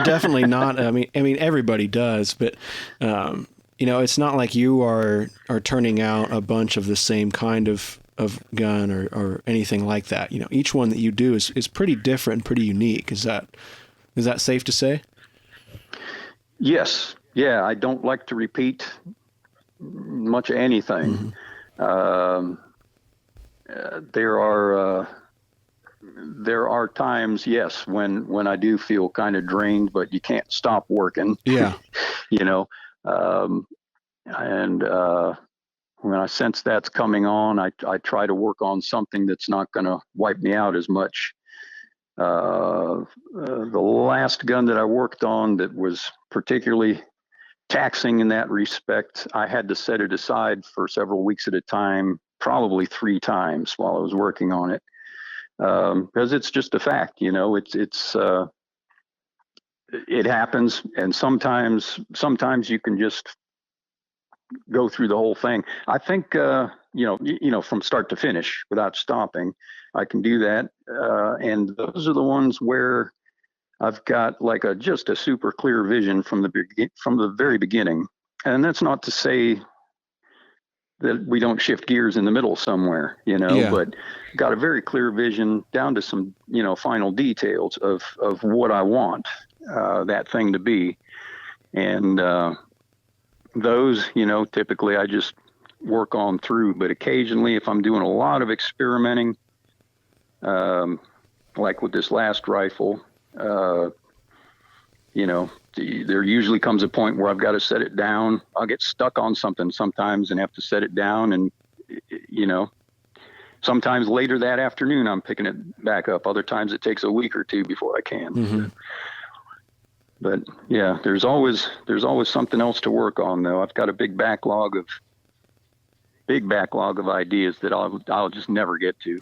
S2: definitely not. I mean, everybody does, but it's not like you are turning out a bunch of the same kind of gun or anything like that. Each one that you do is pretty different and pretty unique. Is that safe to say?
S1: Yes. Yeah. I don't like to repeat much of anything. Mm-hmm. There are times, yes, when I do feel kind of drained, but you can't stop working.
S2: Yeah.
S1: And when I sense that's coming on, I try to work on something that's not going to wipe me out as much. The last gun that I worked on that was particularly taxing in that respect, I had to set it aside for several weeks at a time, probably 3 times while I was working on it. Because it's just a fact, it happens. And sometimes you can just go through the whole thing. I think, from start to finish without stopping, I can do that. And those are the ones where I've got like just a super clear vision from the very beginning. And that's not to say that we don't shift gears in the middle somewhere, but got a very clear vision down to some, final details of what I want that thing to be. And those, typically I just work on through, but occasionally if I'm doing a lot of experimenting, like with this last rifle, there usually comes a point where I've got to set it down. I'll get stuck on something sometimes and have to set it down. And, sometimes later that afternoon, I'm picking it back up. Other times it takes a week or 2 before I can. Mm-hmm. But yeah, there's always something else to work on though. I've got a big backlog of ideas that I'll just never get to.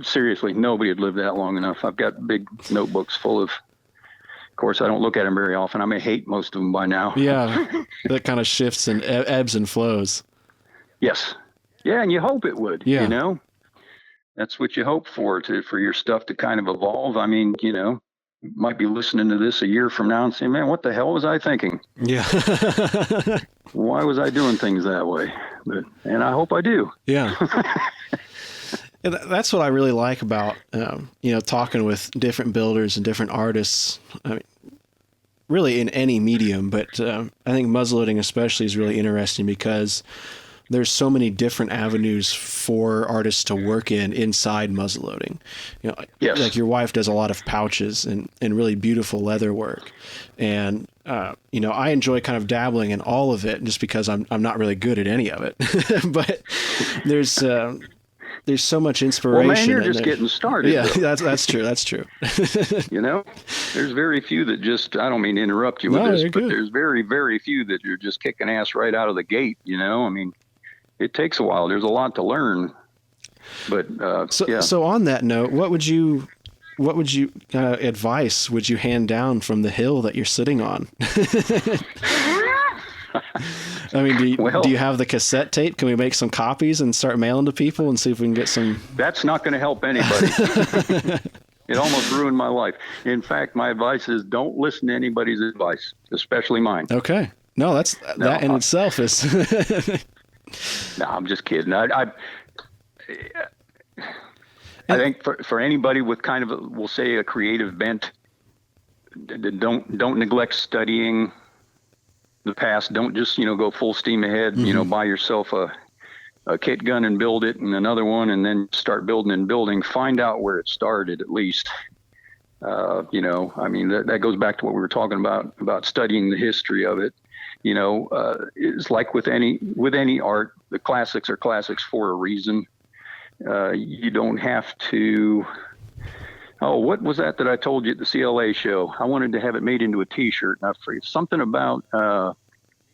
S1: Seriously, nobody would live that long enough. I've got big notebooks full of course, I don't look at them very often. I may hate most of them by now.
S2: Yeah, that kind of shifts and ebbs and flows.
S1: Yes. Yeah, and you hope it would, That's what you hope for your stuff to kind of evolve. I mean, might be listening to this a year from now and saying, man, what the hell was I thinking?
S2: Yeah.
S1: Why was I doing things that way? And I hope I do.
S2: Yeah. And that's what I really like about, talking with different builders and different artists. I mean, really in any medium, but I think muzzleloading especially is really interesting because there's so many different avenues for artists to work inside muzzleloading.
S1: Yes.
S2: Like your wife does a lot of pouches and really beautiful leather work. And, I enjoy kind of dabbling in all of it just because I'm not really good at any of it. But there's so much inspiration.
S1: Well, man, you're just getting started.
S2: Yeah, that's true. That's true.
S1: There's very few that just, I don't mean to interrupt you with this, but there's very, very few that you're just kicking ass right out of the gate. I mean, it takes a while. There's a lot to learn, but
S2: So on that note, what would you advice would you hand down from the hill that you're sitting on? I mean, do you have the cassette tape? Can we make some copies and start mailing to people and see if we can get some?
S1: That's not going to help anybody. It almost ruined my life. In fact, my advice is don't listen to anybody's advice, especially mine.
S2: Okay. No, that in itself is.
S1: No, I'm just kidding. I think for anybody with kind of we'll say a creative bent, don't neglect studying the past. Don't just go full steam ahead.
S2: Mm-hmm.
S1: Buy yourself a kit gun and build it, and another one, and then start building and building. Find out where it started at least. I mean that goes back to what we were talking about studying the history of it. It's like with any art, the classics are classics for a reason. You don't have to. Oh, what was that I told you at the CLA show? I wanted to have it made into a T-shirt. And I forget something about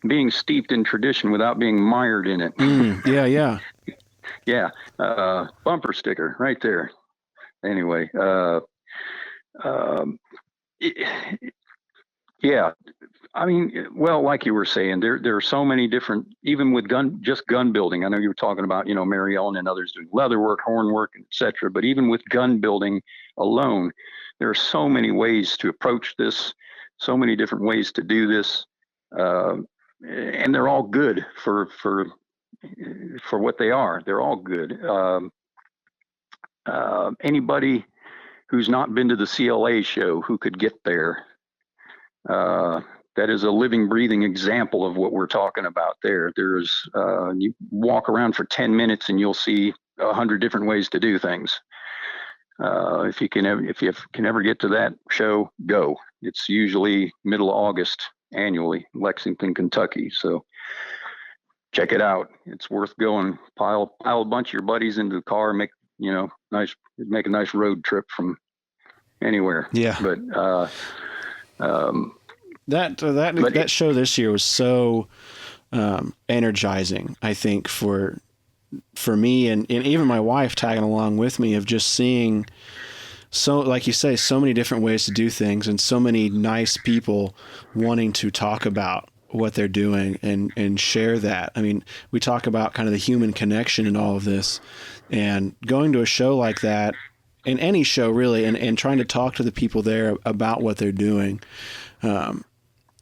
S1: being steeped in tradition without being mired in it.
S2: Yeah.
S1: Yeah. Bumper sticker right there. Anyway. Yeah. I mean, well, like you were saying, there are so many different, even with gun building. I know you were talking about, Mary Ellen and others doing leather work, horn work, etc. But even with gun building alone, there are so many ways to approach this, so many different ways to do this, and they're all good for what they are. They're all good. Anybody who's not been to the CLA show who could get there. That is a living, breathing example of what we're talking about there. There's, you walk around for 10 minutes and you'll see 100 different ways to do things. If you can ever get to that show, go. It's usually middle of August annually, Lexington, Kentucky. So check it out. It's worth going. Pile a bunch of your buddies into the car, make a nice road trip from anywhere.
S2: Yeah.
S1: But,
S2: that show this year was so energizing, I think, for me and even my wife tagging along with me, of just seeing, so like you say, so many different ways to do things and so many nice people wanting to talk about what they're doing and share that. I mean, we talk about kind of the human connection in all of this, and going to a show like that, in any show really, and trying to talk to the people there about what they're doing.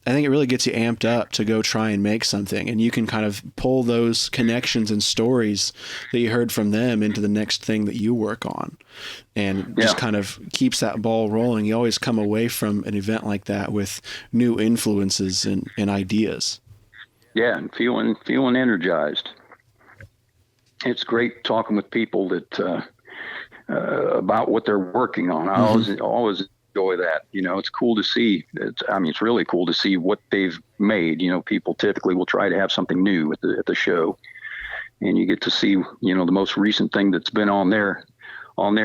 S2: I think it really gets you amped up to go try and make something, and you can kind of pull those connections and stories that you heard from them into the next thing that you work on, and just kind of keeps that ball rolling. You always come away from an event like that with new influences and ideas. Yeah,
S1: and feeling energized. It's great talking with people that about what they're working on. I always enjoy that. It's cool to see. It's really cool to see what they've made. People typically will try to have something new at the show, and you get to see the most recent thing that's been on their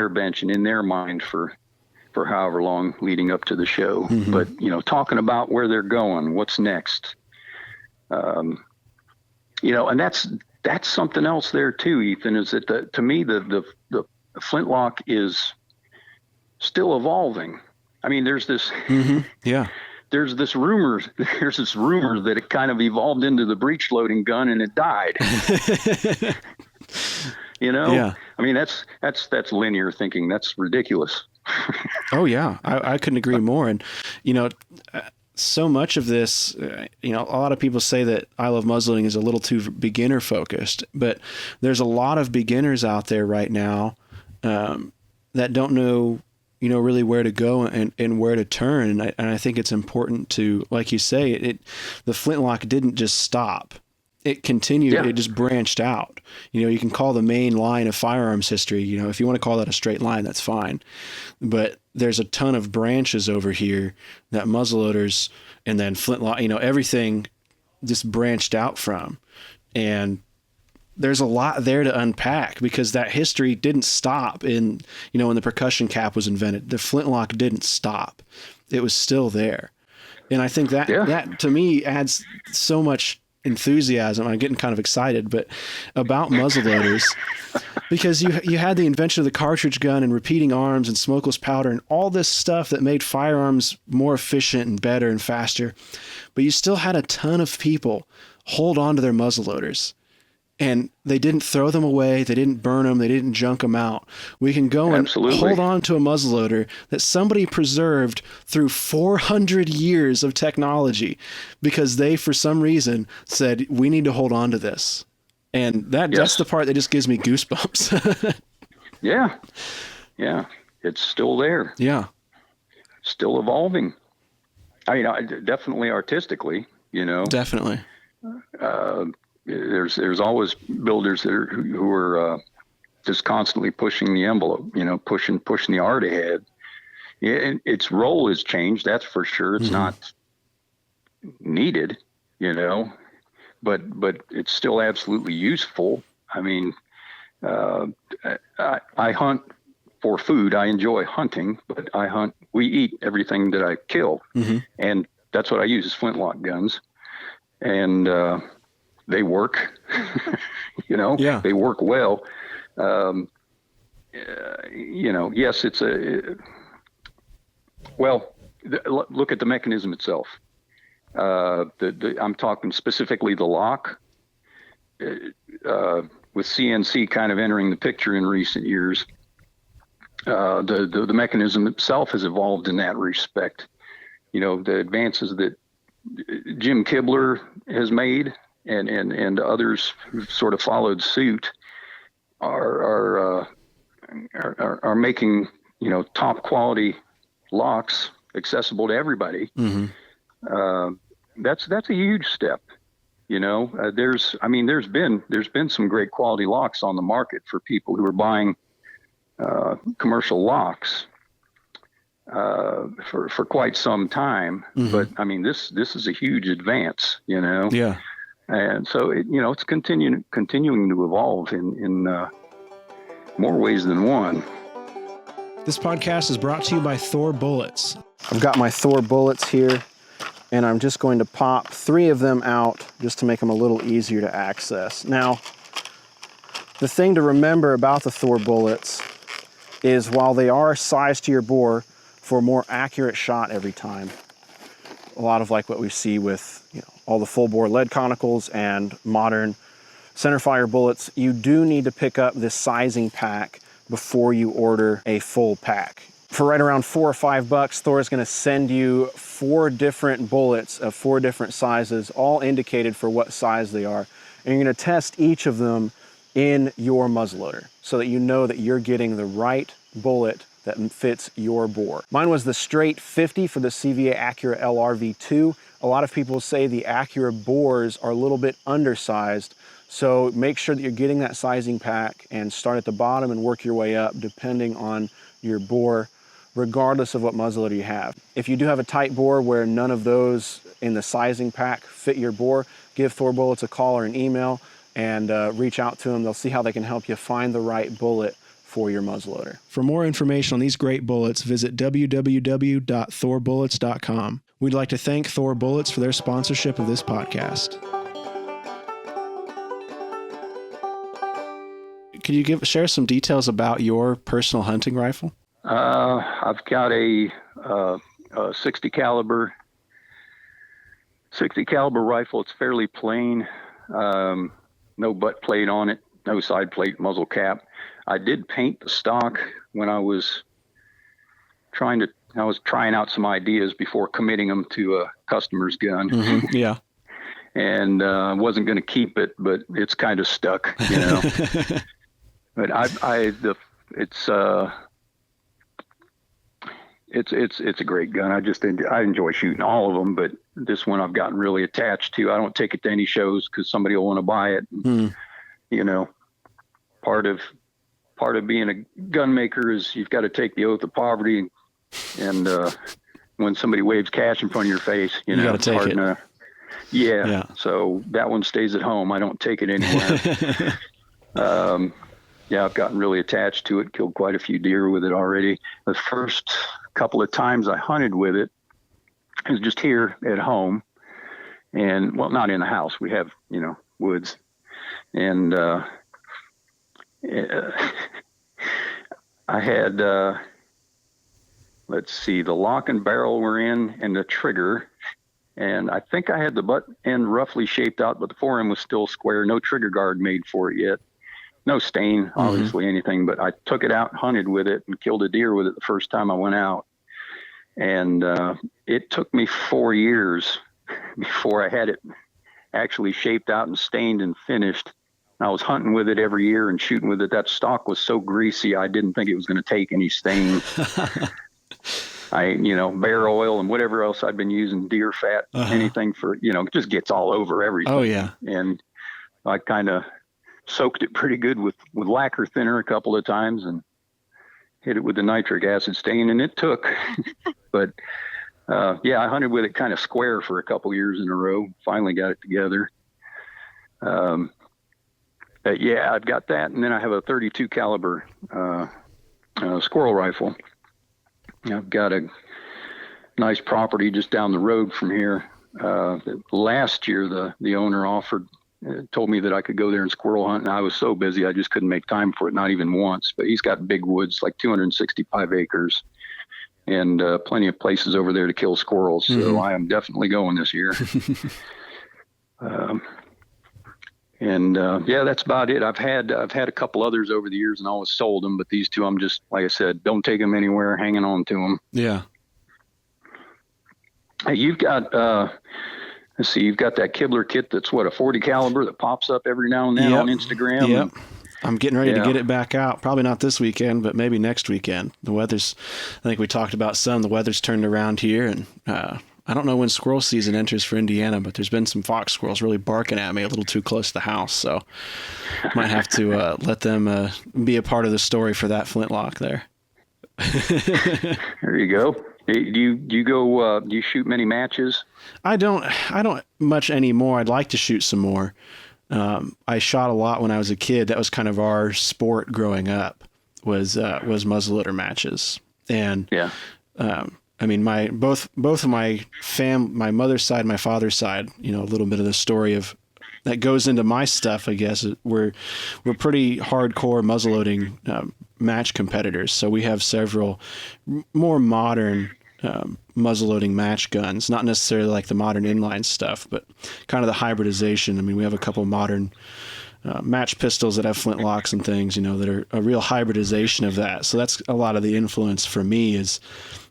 S1: bench and in their mind for however long leading up to the show. But talking about where they're going, what's next, and that's something else there too, Ethan. Is that to me the Flintlock is still evolving. I mean, there's this, there's this rumor that it kind of evolved into the breech loading gun and it died.
S2: Yeah.
S1: I mean, that's linear thinking. That's ridiculous.
S2: Oh yeah, I couldn't agree more. And so much of this, a lot of people say that I Love Muzzleloading is a little too beginner focused, but there's a lot of beginners out there right now that don't know, really where to go and where to turn. And I think it's important to, like you say, the Flintlock didn't just stop. It continued. Yeah. It just branched out. You can call the main line of firearms history, if you want to call that a straight line, that's fine. But there's a ton of branches over here that muzzleloaders and then Flintlock, everything just branched out from. And there's a lot there to unpack because that history didn't stop when the percussion cap was invented. The Flintlock didn't stop. It was still there. And I think that to me adds so much enthusiasm. I'm getting kind of excited, but about muzzleloaders, because you had the invention of the cartridge gun and repeating arms and smokeless powder and all this stuff that made firearms more efficient and better and faster, but you still had a ton of people hold on to their muzzleloaders. And they didn't throw them away. They didn't burn them. They didn't junk them out. We can go and hold on to a muzzleloader that somebody preserved through 400 years of technology because they, for some reason, said, we need to hold on to this. And that's the part that just gives me goosebumps.
S1: Yeah. It's still there.
S2: Yeah.
S1: Still evolving. Definitely artistically,
S2: Definitely.
S1: There's always builders who are just constantly pushing the envelope, pushing the art ahead. Yeah, and its role has changed, that's for sure. It's not needed, but it's still absolutely useful. I mean, I hunt for food. I enjoy hunting, but we eat everything that I kill. Mm-hmm. And that's what I use is Flintlock guns. And they work,
S2: Yeah.
S1: They work well. Yes, it's look at the mechanism itself. I'm talking specifically the lock, with CNC kind of entering the picture in recent years. The mechanism itself has evolved in that respect. The advances that Jim Kibler has made and others who've sort of followed suit are making top quality locks accessible to everybody. Mm-hmm. That's a huge step. There's been some great quality locks on the market for people who are buying commercial locks for quite some time. Mm-hmm. But this is a huge advance.
S2: Yeah.
S1: And so it's continuing to evolve in more ways than one.
S2: This podcast is brought to you by Thor Bullets. I've got my Thor Bullets here, and I'm just going to pop 3 of them out just to make them a little easier to access. Now, the thing to remember about the Thor Bullets is while they are sized to your bore for a more accurate shot every time, a lot of like what we see with all the full bore lead conicals and modern centerfire bullets, you do need to pick up this sizing pack before you order a full pack. For right around $4 or $5, Thor is going to send you 4 different bullets of 4 different sizes, all indicated for what size they are. And you're going to test each of them in your muzzleloader so that you know that you're getting the right bullet that fits your bore. Mine was the straight 50 for the CVA Accura LRV2. A lot of people say the Accura bores are a little bit undersized, so make sure that you're getting that sizing pack and start at the bottom and work your way up depending on your bore, regardless of what muzzleloader you have. If you do have a tight bore where none of those in the sizing pack fit your bore, give Thor Bullets a call or an email and reach out to them. They'll see how they can help you find the right bullet for your muzzleloader. For more information on these great bullets, visit www.thorbullets.com. We'd like to thank Thor Bullets for their sponsorship of this podcast. Could you share some details about your personal hunting rifle?
S1: I've got a 60 caliber rifle. It's fairly plain. No butt plate on it, no side plate, muzzle cap. I did paint the stock when I was I was trying out some ideas before committing them to a customer's gun.
S2: Mm-hmm. Yeah.
S1: And wasn't going to keep it, but it's kind of stuck, But it's a great gun. I enjoy shooting all of them, but this one I've gotten really attached to. I don't take it to any shows because somebody will want to buy it. Part of being a gun maker is you've got to take the oath of poverty, and when somebody waves cash in front of your face,
S2: you got to take it.
S1: Yeah. So that one stays at home. I don't take it anywhere. I've gotten really attached to it. Killed quite a few deer with it already. The first couple of times I hunted with it, it was just here at home, and not in the house. We have woods, and I had let's see, the lock and barrel were in, and the trigger. And I think I had the butt end roughly shaped out, but the forend was still square. No trigger guard made for it yet. No stain, obviously, anything. But I took it out, hunted with it, and killed a deer with it the first time I went out. And it took me 4 years before I had it actually shaped out and stained and finished. I was hunting with it every year and shooting with it. That stock was so greasy, I didn't think it was going to take any stain. Bear oil and whatever else I'd been using, deer fat, anything for, it just gets all over everything.
S2: Oh, yeah.
S1: And I kind of soaked it pretty good with lacquer thinner a couple of times and hit it with the nitric acid stain, and it took. But, I hunted with it kind of square for a couple years in a row. Finally got it together. I've got that. And then I have a 32 caliber squirrel rifle. I've got a nice property just down the road from here. Last year, the owner told me that I could go there and squirrel hunt, and I was so busy I just couldn't make time for it, not even once. But he's got big woods, like 265 acres, and plenty of places over there to kill squirrels. So I am definitely going this year. That's about it. I've had a couple others over the years and always sold them, but these two, I'm just, like I said, don't take them anywhere, hanging on to them.
S2: Yeah.
S1: Hey, you've got, you've got that Kibler kit that's a 40 caliber that pops up every now and then on Instagram.
S2: Yep. I'm getting ready to get it back out. Probably not this weekend, but maybe next weekend. The weather's, I think we talked about the weather's turned around here, and I don't know when squirrel season enters for Indiana, but there's been some fox squirrels really barking at me a little too close to the house. So might have to let them be a part of the story for that flintlock there.
S1: There you go. Do you go? Do you shoot many matches?
S2: I don't much anymore. I'd like to shoot some more. I shot a lot when I was a kid. That was kind of our sport growing up. Was muzzleloader matches, and I mean, both of my mother's side, my father's side, a little bit of the story of that goes into my stuff, I guess. We're pretty hardcore muzzleloading match competitors. So we have several more modern muzzleloading match guns, not necessarily like the modern inline stuff, but kind of the hybridization. I mean, we have a couple modern match pistols that have flintlocks and things, that are a real hybridization of that. So that's a lot of the influence for me, is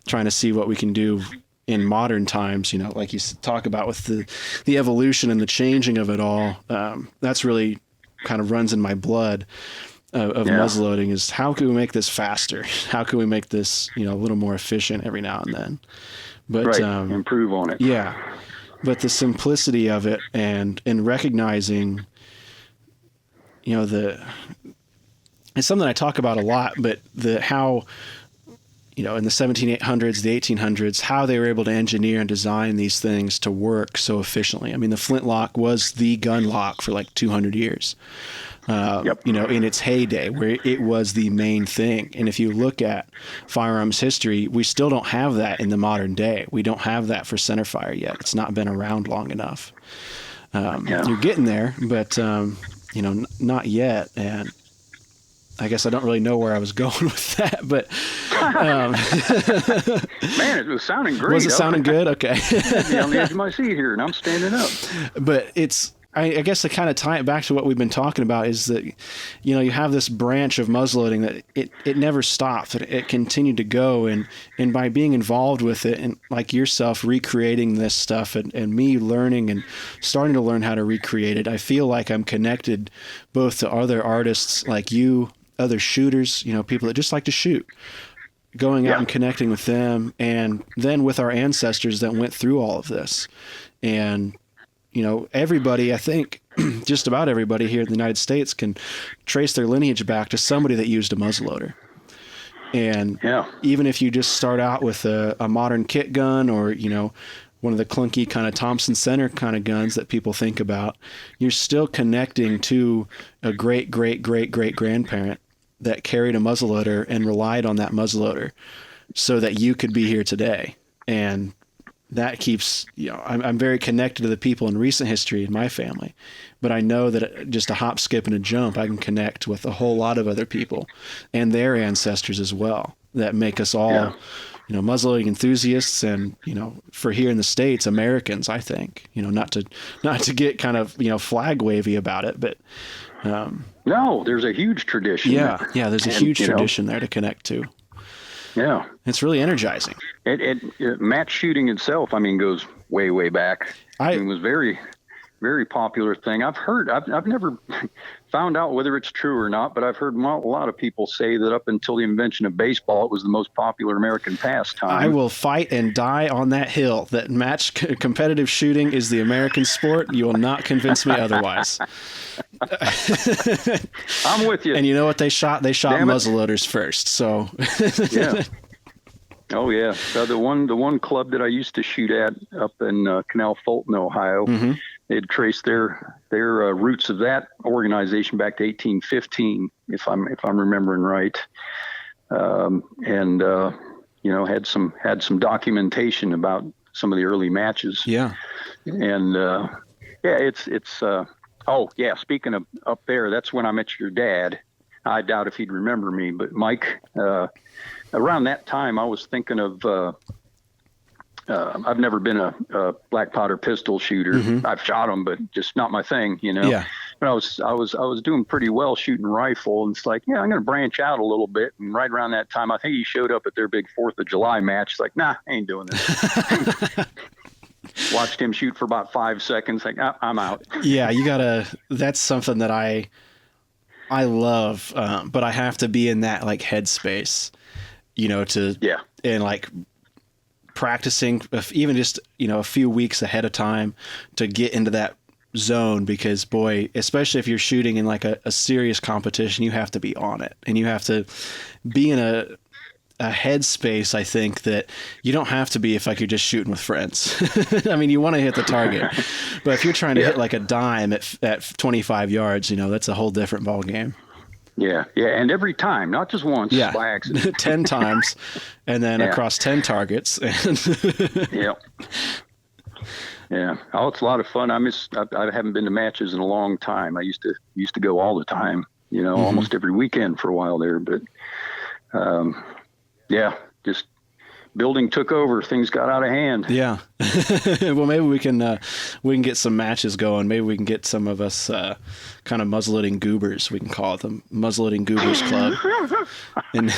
S2: trying to see what we can do in modern times, like you talk about with the evolution and the changing of it all. That's really kind of runs in my blood of muzzleloading, is how can we make this faster? How can we make this, a little more efficient every now and then? But
S1: improve on it.
S2: Yeah. But the simplicity of it and recognizing, it's something I talk about a lot, but how in the 1700s, the 1800s, how they were able to engineer and design these things to work so efficiently. I mean, the flintlock was the gun lock for like 200 years, in its heyday, where it was the main thing. And if you look at firearms history, we still don't have that in the modern day. We don't have that for centerfire yet. It's not been around long enough. You're getting there, but, not yet. And I guess I don't really know where I was going with that, but
S1: man, it was sounding great.
S2: Was it sounding good? Okay.
S1: I'm on the edge of my seat here, and I'm standing up.
S2: But it's I guess to kind of tie it back to what we've been talking about is that, you know, you have this branch of muzzleloading that it never stops. It continued to go. And by being involved with it and like yourself recreating this stuff and me learning and starting to learn how to recreate it, I feel like I'm connected both to other artists like you, other shooters, you know, people that just like to shoot, going out and connecting with them, and then with our ancestors that went through all of this. And, you know, everybody, I think just about everybody here in the United States can trace their lineage back to somebody that used a muzzleloader. And even if you just start out with a modern kit gun or, you know, one of the clunky kind of Thompson Center kind of guns that people think about, you're still connecting to a great, great, great, great grandparent that carried a muzzleloader and relied on that muzzleloader so that you could be here today. And that keeps, you know, I'm very connected to the people in recent history in my family, but I know that just a hop, skip, and a jump, I can connect with a whole lot of other people and their ancestors as well that make us all, you know, muzzleloading enthusiasts and, you know, for here in the States, Americans, I think, you know, not to get kind of, you know, flag wavy about it, but,
S1: no, there's a huge tradition.
S2: Yeah, there's a huge tradition there to connect to.
S1: Yeah.
S2: It's really energizing.
S1: Match shooting itself, I mean, goes way, way back. It was very, very popular thing. I've never found out whether it's true or not, but I've heard a lot of people say that up until the invention of baseball, it was the most popular American pastime.
S2: I will fight and die on that hill that competitive shooting is the American sport. You will not convince me otherwise.
S1: I'm with you.
S2: And you know what they shot? They shot muzzleloaders first. So
S1: yeah. Oh yeah. So the one club that I used to shoot at up in Canal Fulton, Ohio, they'd traced their roots of that organization back to 1815, if I'm remembering right, and you know, had some documentation about some of the early matches. Yeah, and it's oh yeah. Speaking of up there, that's when I met your dad. I doubt if he'd remember me, but Mike. Around that time, I was thinking of. I've never been a black powder pistol shooter. I've shot them, but just not my thing, you know. Yeah. But I was doing pretty well shooting rifle, and it's like, yeah, I'm going to branch out a little bit. And right around that time, I think he showed up at their big 4th of July match. It's like, nah, I ain't doing this. Watched him shoot for about 5 seconds. Like, I'm out.
S2: Yeah, you gotta. That's something that I love, but I have to be in that like headspace, you know, and like practicing even just, you know, a few weeks ahead of time to get into that zone, because boy, especially if you're shooting in like a serious competition, you have to be on it and you have to be in a headspace, I think, that you don't have to be if like you're just shooting with friends. I mean, you want to hit the target, but if you're trying to hit like a dime at 25 yards, you know, that's a whole different ball game.
S1: Yeah, and every time, not just once, by accident.
S2: 10 times, and then across 10 targets.
S1: Yeah. Oh, it's a lot of fun. I haven't been to matches in a long time. I used to go all the time, you know, almost every weekend for a while there. But, just building took over. Things got out of hand. Yeah.
S2: Well, maybe we can get some matches going. Maybe we can get some of us kind of muzzleloading goobers. We can call it the Muzzleloading Goobers Club. And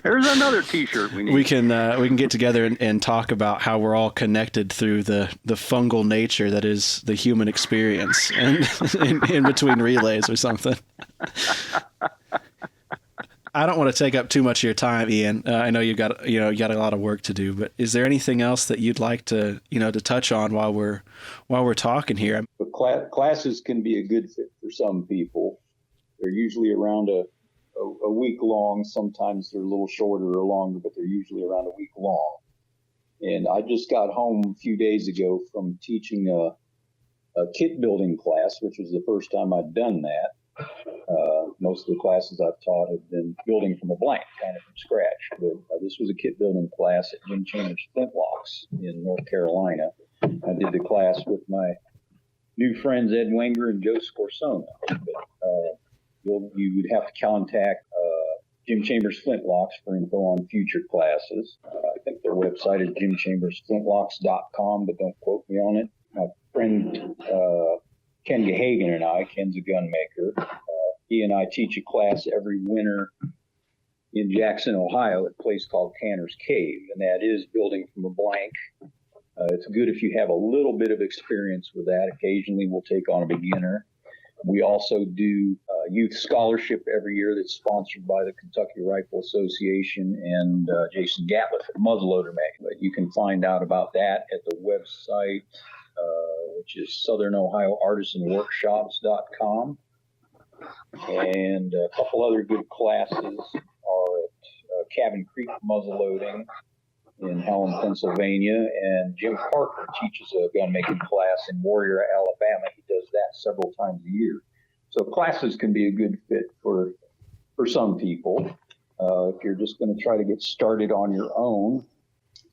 S1: there's another T-shirt we need.
S2: We can get together and talk about how we're all connected through the fungal nature that is the human experience, and in between relays or something. I don't want to take up too much of your time, Ian. I know you got a lot of work to do, but is there anything else that you'd like to touch on while we're talking here?
S1: Classes can be a good fit for some people. They're usually around a week long. Sometimes they're a little shorter or longer, but they're usually around a week long. And I just got home a few days ago from teaching a kit building class, which was the first time I'd done that. Most of the classes I've taught have been building from a blank, kind of from scratch. But this was a kit building class at Jim Chambers Flintlocks in North Carolina. I did the class with my new friends Ed Wenger and Joe Scorsona. But you would have to contact Jim Chambers Flintlocks for info on future classes. I think their website is jimchambersflintlocks.com, but don't quote me on it. My friend Ken Gahagan and I, Ken's a gun maker. He and I teach a class every winter in Jackson, Ohio, at a place called Tanner's Cave, and that is building from a blank. It's good if you have a little bit of experience with that. Occasionally we'll take on a beginner. We also do youth scholarship every year that's sponsored by the Kentucky Rifle Association and Jason Gatliff at Muzzleloader magazine. You can find out about that at the website, which is southernohioartisanworkshops.com. And a couple other good classes are at Cabin Creek Muzzleloading in Helen, Pennsylvania, and Jim Parker teaches a gun making class in Warrior, Alabama. He does that several times a year. So classes can be a good fit for some people. If you're just going to try to get started on your own,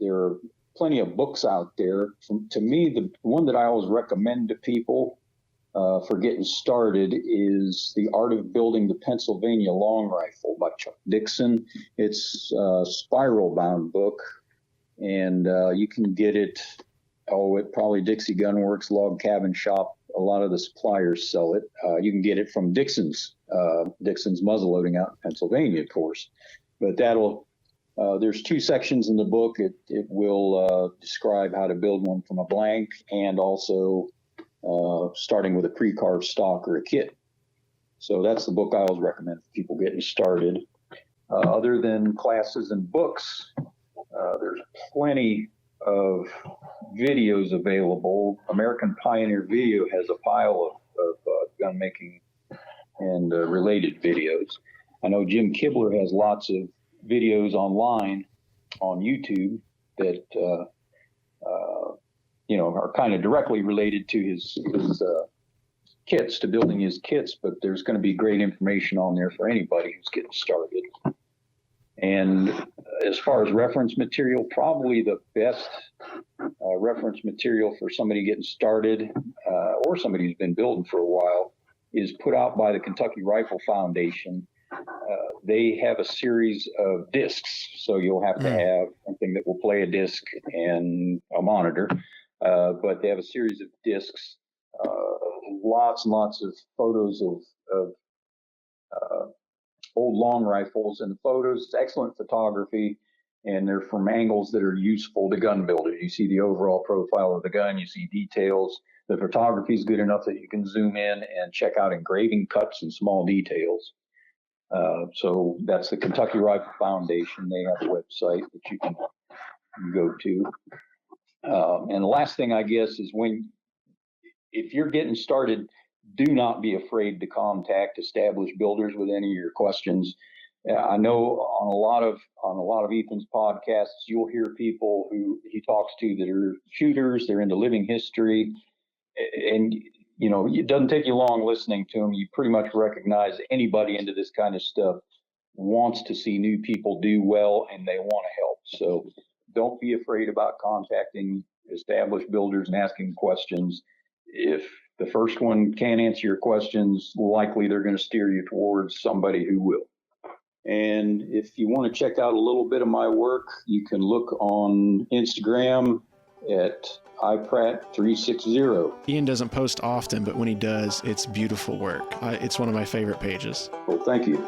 S1: there are plenty of books out there. To me, the one that I always recommend to people for getting started is The Art of Building the Pennsylvania Long Rifle by Chuck Dixon. It's a spiral bound book, and you can get it at probably Dixie Gun Works, Log Cabin Shop. A lot of the suppliers sell it. You can get it from Dixon's Muzzleloading out in Pennsylvania, of course. But there's 2 sections in the book. It will describe how to build one from a blank, and also starting with a pre-carved stock or a kit. So that's the book I always recommend for people getting started. Other than classes and books, there's plenty of videos available. American Pioneer Video has a pile of gun making and related videos. I know Jim Kibler has lots of videos online on YouTube that are kind of directly related to his kits, to building his kits, but there's going to be great information on there for anybody who's getting started. And as far as reference material, probably the best reference material for somebody getting started or somebody who's been building for a while is put out by the Kentucky Rifle Foundation. They have a series of discs, so you'll have to have something that will play a disc and a monitor. But they have a series of discs, lots and lots of photos of old long rifles, and the photos, it's excellent photography, and they're from angles that are useful to gun builders. You see the overall profile of the gun, you see details. The photography is good enough that you can zoom in and check out engraving cuts and small details. So that's the Kentucky Rifle Foundation. They have a website that you can go to. And the last thing, I guess, is if you're getting started, do not be afraid to contact established builders with any of your questions. I know on a lot of Ethan's podcasts, you'll hear people who he talks to that are shooters, they're into living history, and it doesn't take you long listening to them. You pretty much recognize anybody into this kind of stuff wants to see new people do well, and they want to help. So don't be afraid about contacting established builders and asking questions. If the first one can't answer your questions, likely they're going to steer you towards somebody who will. And if you want to check out a little bit of my work, you can look on Instagram at iPratt360.
S2: Ian doesn't post often, but when he does, it's beautiful work. It's one of my favorite pages.
S1: Well, thank you.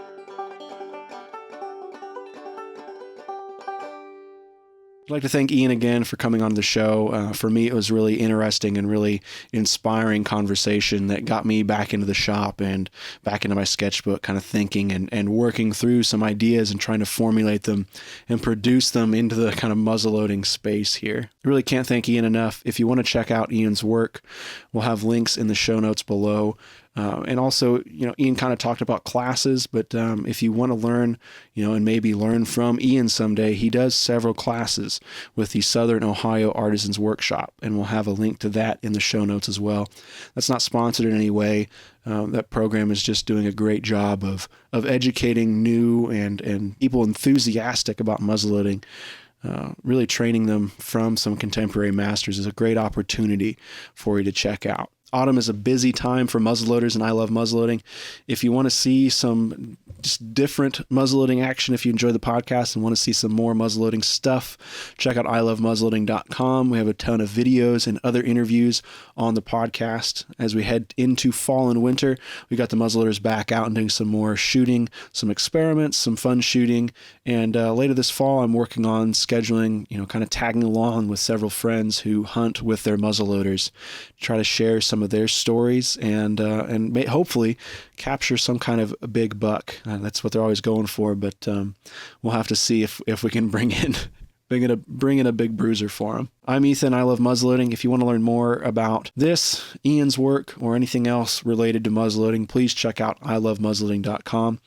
S2: I'd like to thank Ian again for coming on the show. For me, it was really interesting and really inspiring conversation that got me back into the shop and back into my sketchbook, kind of thinking and working through some ideas and trying to formulate them and produce them into the kind of muzzleloading space here. I really can't thank Ian enough. If you want to check out Ian's work, we'll have links in the show notes below. And also, Ian kind of talked about classes, but if you want to learn, and maybe learn from Ian someday, he does several classes with the Southern Ohio Artisans Workshop, and we'll have a link to that in the show notes as well. That's not sponsored in any way. That program is just doing a great job of educating new and people enthusiastic about muzzleloading. Really training them from some contemporary masters is a great opportunity for you to check out. Autumn is a busy time for muzzleloaders, and I love muzzleloading. If you want to see some just different muzzleloading action, if you enjoy the podcast and want to see some more muzzleloading stuff, check out ilovemuzzleloading.com. We have a ton of videos and other interviews on the podcast. As we head into fall and winter, we got the muzzleloaders back out and doing some more shooting, some experiments, some fun shooting. And later this fall, I'm working on scheduling, kind of tagging along with several friends who hunt with their muzzleloaders, try to share some of their stories and hopefully capture some kind of a big buck. That's what they're always going for, but we'll have to see if we can bring in a big bruiser for them. I'm Ethan. I love muzzleloading. If you want to learn more about this, Ian's work, or anything else related to muzzleloading, please check out ilovemuzzleloading.com.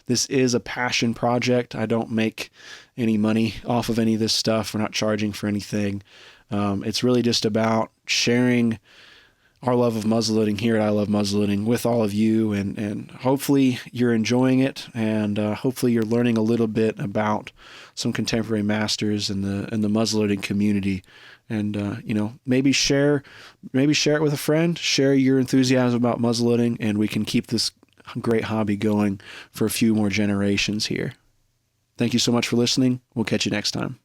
S2: This is a passion project. I don't make any money off of any of this stuff. We're not charging for anything. It's really just about sharing our love of muzzleloading here at I Love Muzzleloading with all of you, and hopefully you're enjoying it, and hopefully you're learning a little bit about some contemporary masters in the muzzleloading community, and maybe share it with a friend, share your enthusiasm about muzzleloading, and we can keep this great hobby going for a few more generations here. Thank you so much for listening. We'll catch you next time.